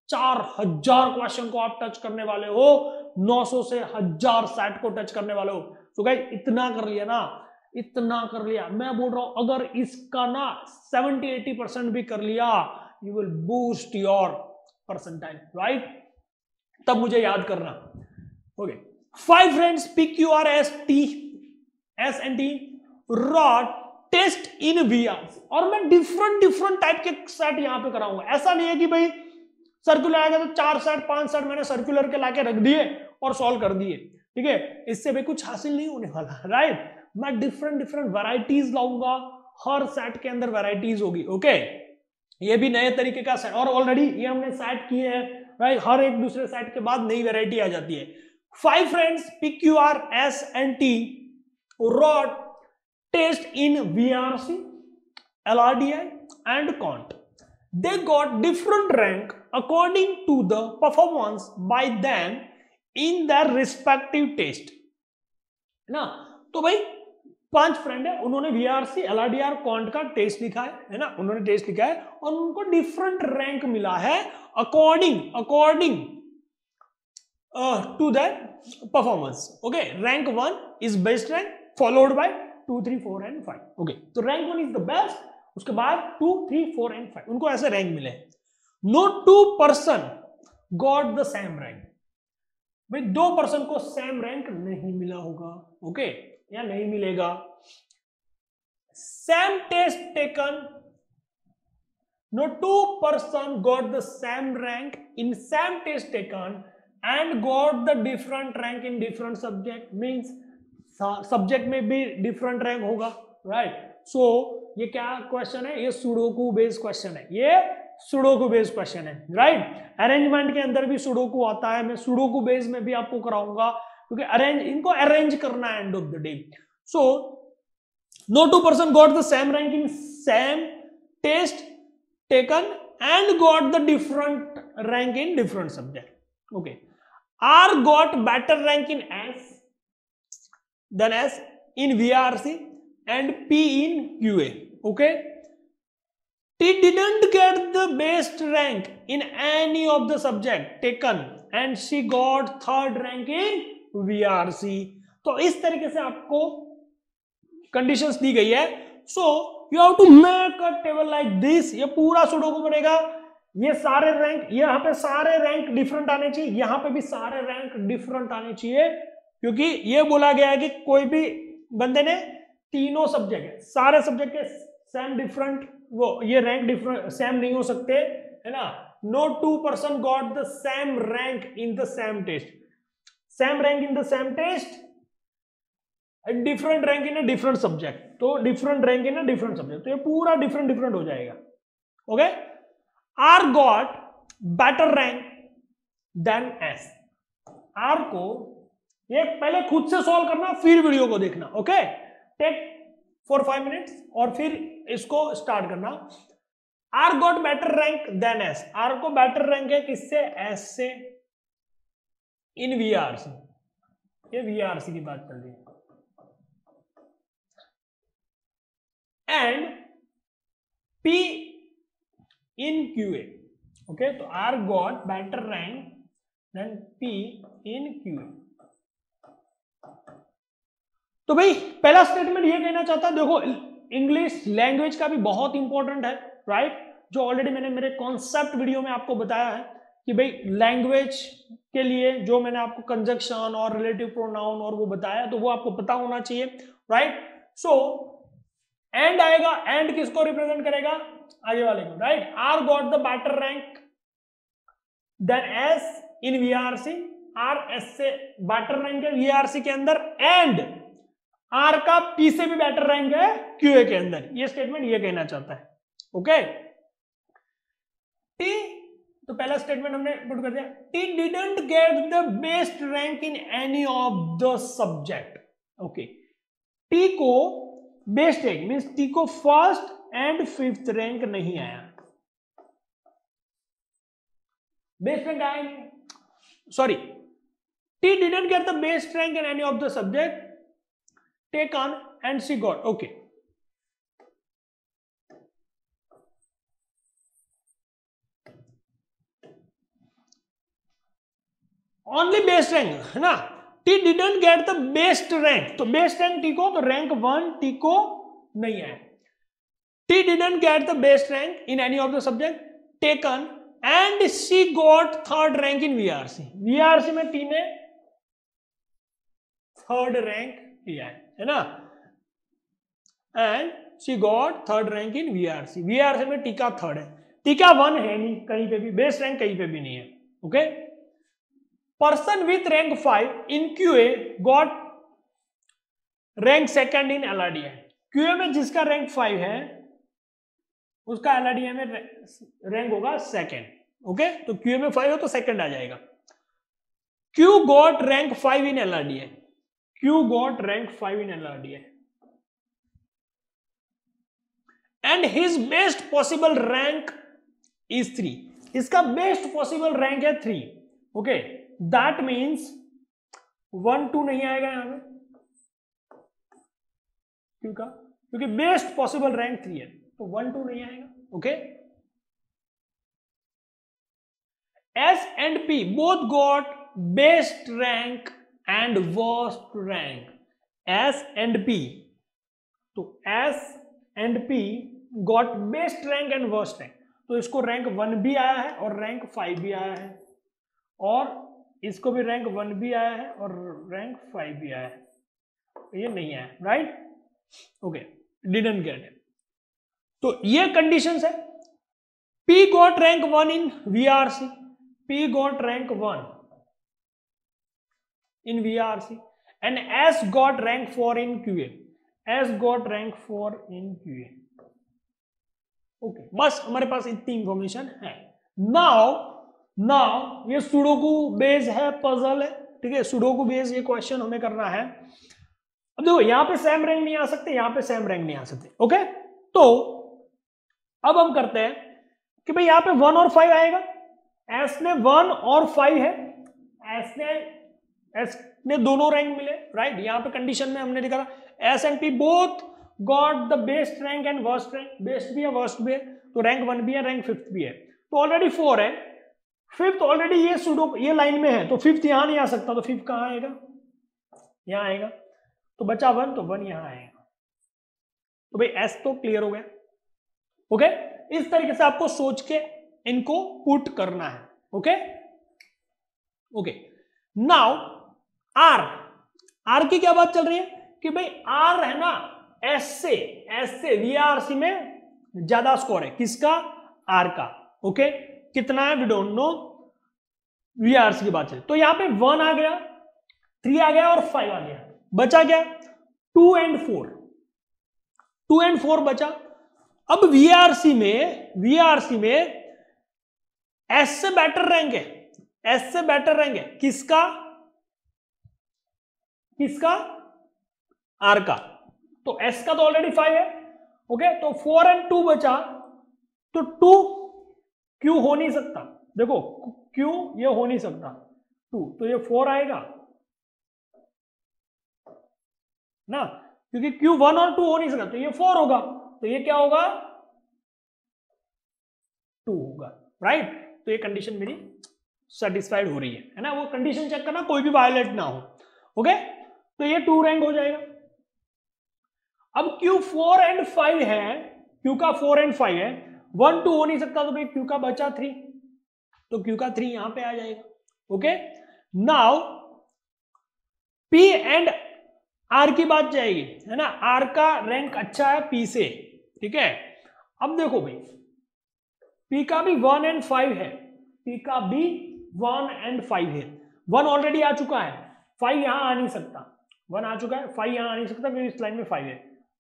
4000 क्वेश्चन को आप टच करने वाले हो, 900 से 1000 सेट को टच करने वाले हो। तो गाइस इतना कर लिया ना, इतना कर लिया, मैं बोल रहा हूं अगर इसका ना 70-80% भी कर लिया, you will boost your percentile, right. तब मुझे याद करना। Okay, 5 friends PQRST S&T wrote test in VR. और मैं डिफरेंट टाइप के सेट यहां पे कराऊंगा। ऐसा नहीं है कि भाई सर्कुलर आएगा तो 4 सेट 5 सेट मैंने सर्कुलर के लाके रख दिए और सॉल्व कर दिए, ठीक है, इससे भी कुछ हासिल नहीं होने वाला, राइट। मैं डिफरेंट वैरायटीज लाऊंगा, हर सेट के अंदर वैरायटीज होगी, ओके। ये भी नए तरीके का सेट, और ऑलरेडी ये हमने सेट किए हैं, राइट। हर एक दूसरे सेट के बाद नई वैरायटी आ जाती है। 5 friends PQR S&T wrote test in VRC, LRDI and CONT. They got different rank according to the performance by them in their respective test, है ना। तो भाई 5 फ्रेंड है, उन्होंने VRC LRDR CONT का टेस्ट लिखा है ना, उन्होंने टेस्ट लिखा है और उनको डिफरेंट रैंक मिला है according to their performance, okay. Rank 1 is best rank followed by 2 3 4 and 5, okay. तो rank 1 is the best, उसके बाद 2 3 4 and 5 उनको ऐसे रैंक मिले। No 2 person got the same rank, भाई 2 पर्सन को सेम रैंक नहीं मिला होगा, ओके, या नहीं मिलेगा। Same test taken, no 2 person got the same rank in same test taken and got the different rank in different subject, means subject में भी डिफरेंट रैंक होगा, राइट। सो ये क्या क्वेश्चन है, ये सुडोकू बेस्ड क्वेश्चन है, ये sudoku based question है, राइट। अरेंजमेंट के अंदर भी सुडोकू आता है, मैं सुडोकू बेस्ड में भी आपको कराऊंगा, क्योंकि इनको अरेंज करना है end of the day. So no 2 person got the same rank in same test taken and got the different rank in different subject, okay. R got better rank in S than S in VRC and P in QA, okay. T didn't get the best rank in any of the subject taken and she got 3rd rank in VRC। तो इस तरीके से आपको conditions दी गई है। So you have to make a table like this, ये पूरा सुडोकू बनेगा। ये सारे रैंक, यहाँ पे सारे रैंक डिफरेंट आने चाहिए, यहाँ पे भी सारे रैंक डिफरेंट आने चाहिए, क्योंकि ये बोला गया है कि कोई भी बंदे ने तीनों सब्जेक्ट है, सारे सब्जेक्ट के सेम डिफरेंट, वो ये रैंक डिफरेंट सेम नहीं हो सकते, है ना। No 2 person got the same rank in the same test, same rank in the same test and different rank in a different subject, तो different rank in a different subject, तो ये पूरा different हो जाएगा, okay. R got better rank than S, R को ये पहले खुद से सॉल्व करना, फिर वीडियो को देखना, ओके। टेक 4-5 मिनट्स और फिर इसको स्टार्ट करना। R got better rank than S, R को बेटर रैंक है किससे, S से, इन VRC, ये VRC की बात चल रही है, and P in QA, okay, तो R got better rank than P in QA। तो भाई पहला स्टेटमेंट ये कहना चाहता है, देखो इंग्लिश लैंग्वेज का भी बहुत इंपॉर्टेंट है, राइट। जो ऑलरेडी मैंने मेरे कॉन्सेप्ट वीडियो में आपको बताया है कि भाई लैंग्वेज के लिए जो मैंने आपको कंजक्शन और रिलेटिव प्रोनाउन और वो बताया, तो वो आपको पता होना चाहिए, राइट। सो एंड आएगा, एंड किसको रिप्रेजेंट करेगा, आगे वाले को, right. R got the better rank than S in VRC, R S से बेटर रैंक है VRC के अंदर, एंड R का P से भी बेटर रैंक है QA के अंदर। ये स्टेटमेंट ये कहना चाहता है, ओके। T, तो पहला स्टेटमेंट हमने पुट कर दिया, T didn't get the best rank in any of the subject, okay. T को बेस्ट रैंक मींस T को 1st and 5th रैंक नहीं आया, बेस्ट रैंक आया नहीं, sorry, T didn't get the best rank in any of the subject taken and she got, okay। Only best rank है ना, T didn't get the best rank, तो best rank T को, तो rank 1 T को नहीं आया। T didn't get the best rank in any of the subject taken and she got 3rd rank in VRC, VRC में T ने 3rd rank लिया है ना। And she got third rank in VRC. VRC में टीका third है, टीका 1 है नहीं कहीं पे भी, बेस्ट रैंक कहीं पे भी नहीं है। Okay, person with rank 5 in QA got rank second in LRDI. QA में जिसका रैंक 5 है उसका एलआरडीआई में रैंक होगा सेकंड। ओके, तो क्यूए में 5 हो तो सेकंड आ जाएगा। Q got rank 5 in LRDI, Q got rank 5 in LRDI and his best possible rank is 3। इसका बेस्ट पॉसिबल रैंक है 3। ओके, दैट मीन्स 1 2 नहीं आएगा यहां पे, क्योंकि बेस्ट पॉसिबल रैंक 3 है, तो 1 2 नहीं आएगा। Okay, S and P both got best rank and worst rank. S and P, तो S and P got best rank and worst rank, तो इसको रैंक 1 भी आया है और रैंक 5 भी आया है, और इसको भी रैंक 1 भी आया है और रैंक 5 भी आया है, ये नहीं आया, right. Okay, didn't get it. तो ये कंडीशंस है। P got rank 1 in VRC, P got rank 1 in VRC and S got rank 4 in QA, S got rank 4 in QA। Okay, बस हमारे पास इतनी इंफॉर्मेशन है। नाउ ये सुडोकू बेस है, puzzle है, ठीक है, सुडोकू बेस ये क्वेश्चन हमें करना है। अब देखो यहां पे सेम रैंक नहीं आ सकते, यहां पे सेम रैंक नहीं आ सकते। ओके, तो अब हम करते हैं कि भाई यहां पे 1 और 5 आएगा, एस ने 1 और 5 है, एस ने दोनों रैंक मिले, राइट। यहां पे कंडीशन में हमने लिखा था S and P both got the best rank and worst rank, best भी है वर्स्ट भी है, तो रैंक 1 भी है रैंक 5th भी है, तो ऑलरेडी 4 है, 5th ऑलरेडी ये सुडो ये लाइन में है, तो 5th यहां नहीं आ सकता, तो 5th कहां आएगा, यहां आएगा, तो बचा 1, तो 1 यहां आएगा। तो भाई एस तो क्लियर हो गया। ओके, इस तरीके से आपको सोच के इनको पुट करना है। ओके ओके, नाउ आर की क्या बात चल रही है कि भाई आर है ना, एस से वीआरसी में ज्यादा स्कोर है, किसका, आर का। ओके, कितना है वी डोंट नो, वीआरसी की बात चल, तो यहां पे 1 आ गया, 3 आ गया और 5 आ गया, बचा क्या 2 एंड 4, 2 एंड 4 बचा। अब वीआरसी में एस से बेटर रैंक है, एस से बेटर रैंक है किसका, आर का, तो एस का तो ऑलरेडी 5 है। ओके, तो 4 एंड 2 बचा, तो 2 क्यू हो नहीं सकता, देखो क्यू ये हो नहीं सकता 2, तो ये 4 आएगा ना, क्योंकि क्यू 1 और 2 हो नहीं सकता, तो ये 4 होगा, तो ये क्या होगा 2 होगा, राइट। तो ये कंडीशन मेरी सेटिस्फाइड हो रही है ना, वो कंडीशन चेक करना कोई भी वायलेट ना हो। ओके, तो ये 2 रैंक हो जाएगा। अब क्यू 4 एंड 5 है, क्यू का 4 एंड 5 है, 1 2 हो नहीं सकता, तो भाई क्यू का बचा 3, तो क्यू का 3 यहां पे आ जाएगा। Okay, now P and R की बात जाएगी, है ना, आर का रैंक अच्छा है पी से, ठीक है। अब देखो भाई पी का भी 1 एंड 5 है, पी का भी 1 एंड 5 है, 1 ऑलरेडी आ चुका है, 5 यहां आ नहीं सकता, 1 आ चुका है, 5 यहां आ नहीं सकता क्योंकि इस लाइन में 5 है,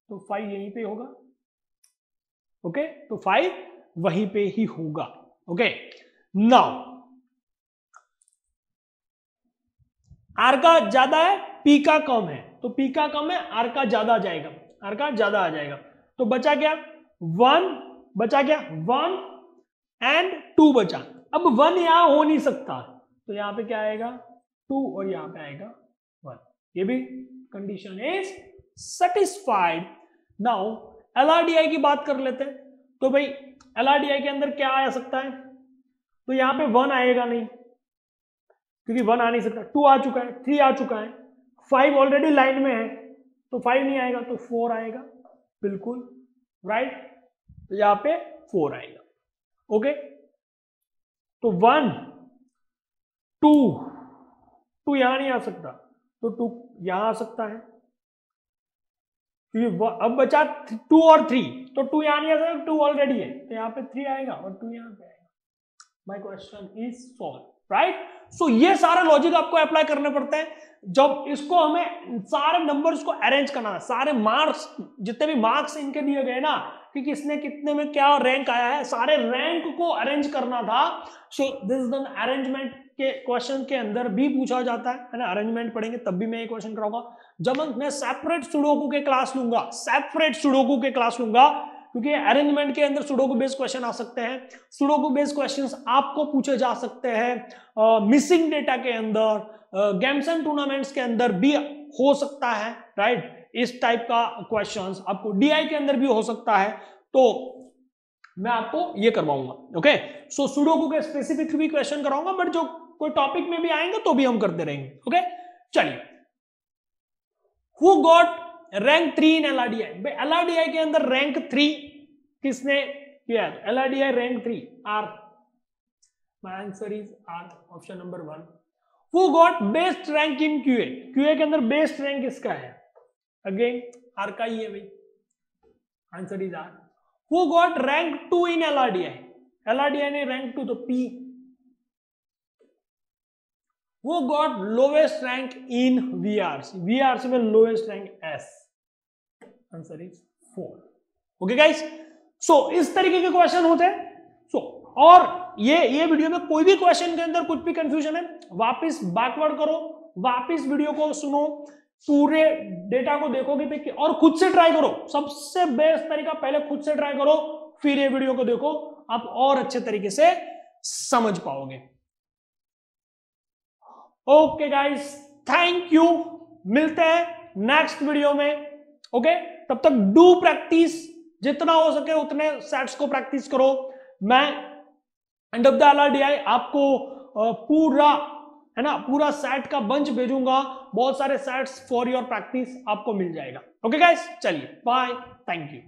तो 5 यहीं पे होगा। ओके, तो 5 वहीं पे ही होगा। ओके, नाउ आर का ज्यादा है पी का कम है, तो पी का कम है आर का ज्यादा आ जाएगा, आर का ज्यादा आ जाएगा, तो बचा क्या 1, बचा क्या 1 एंड 2 बचा। अब 1 यहां हो नहीं सकता, तो यहां पे क्या आएगा 2 और यहां पे आएगा 1, ये भी condition is satisfied. Now LRDI की बात कर लेते हैं, तो भाई एलआरडीआई के अंदर क्या आ सकता है, तो यहां पे 1 आएगा नहीं क्योंकि 1 आ नहीं सकता, 2 आ चुका है, 3 आ चुका है, 5 ऑलरेडी लाइन में है, तो 5 नहीं आएगा, तो 4 आएगा, बिल्कुल राइट, तो यहां पे 4 आएगा। ओके, तो 1 2 यहां नहीं आ सकता, तो 2 यहां आ सकता है, क्योंकि अब बचा 2 और 3, तो 2 यहाँ नहीं आ सकता, 2 ऑलरेडी है, तो यहाँ पे 3 आएगा और 2 यहाँ पे आएगा। My question is solve, right. So ये सारे लॉजिक आपको अप्लाई करने पड़ते हैं जब इसको हमें सारे नंबर्स को अरेंज करना है, सारे मार्क्स जितने भी मार्क्स इनके दिए गए ना कि किसने कितने में क्या रैंक आया है, सारे रैंक को अरेंज करना था। सो दिस इज द अरेंजमेंट के क्वेश्चन के अंदर भी पूछा जाता है ना। अरेंजमेंट पढ़ेंगे तब भी मैं ये क्वेश्चन कराऊंगा जब मैं सेपरेट सुडोकू के क्लास लूंगा, सेपरेट सुडोकू के क्लास लूंगा, क्योंकि अरेंजमेंट के अंदर सुडोकू बेस्ड क्वेश्चन आ सकते हैं। सुडोकू बेस्ड क्वेश्चंस आपको पूछे जा सकते हैं मिसिंग डेटा के अंदर, गेम्स एंड टूर्नामेंट्स के अंदर भी हो सकता है, राइट। इस टाइप का क्वेश्चंस आपको डीआई के अंदर भी हो सकता है, तो मैं आपको ये करवाऊंगा। ओके, सो सुडोकू के स्पेसिफिक भी क्वेश्चन कराऊंगा, बट जो कोई टॉपिक में भी आएंगे तो भी हम करते रहेंगे। ओके, चलिए, who got rank 3 in LRDI? भाई एलआरडीआई के अंदर रैंक 3 किसने किया? LRDI rank 3 R. My answer is R, option number 1। Who got best rank in QA? QA के अंदर बेस्ट रैंक किसका है? अगेन आर का ही है भाई, answer is R. Who got rank 2 in LRDI? LRDI ने रैंक 2 तो P. Who got lowest rank in VRC? VRC में lowest rank S. Answer is 4. Okay guys? So इस तरीके के क्वेश्चन होते हैं। So और ये वीडियो में कोई भी क्वेश्चन के अंदर कुछ भी कंफ्यूजन है, वापस बैकवर्ड करो, वापस वीडियो को सुनो, पूरे डेटा को देखोगे और खुद से ट्राई करो। सबसे बेस्ट तरीका पहले खुद से ट्राई करो, फिर ये वीडियो को देखो, आप और अच्छे तरीके से समझ पाओगे। ओके गाइस, थैंक यू, मिलते हैं नेक्स्ट वीडियो में। ओके, तब तक डू प्रैक्टिस, जितना हो सके उतने सेट्स को प्रैक्टिस करो। मैं एंड ऑफ द एलआरडीआई आपको पूरा है ना, पूरा सेट का बंच भेजूंगा, बहुत सारे सेट्स फॉर योर प्रैक्टिस आपको मिल जाएगा। ओके गाइस, चलिए बाय, थैंक यू।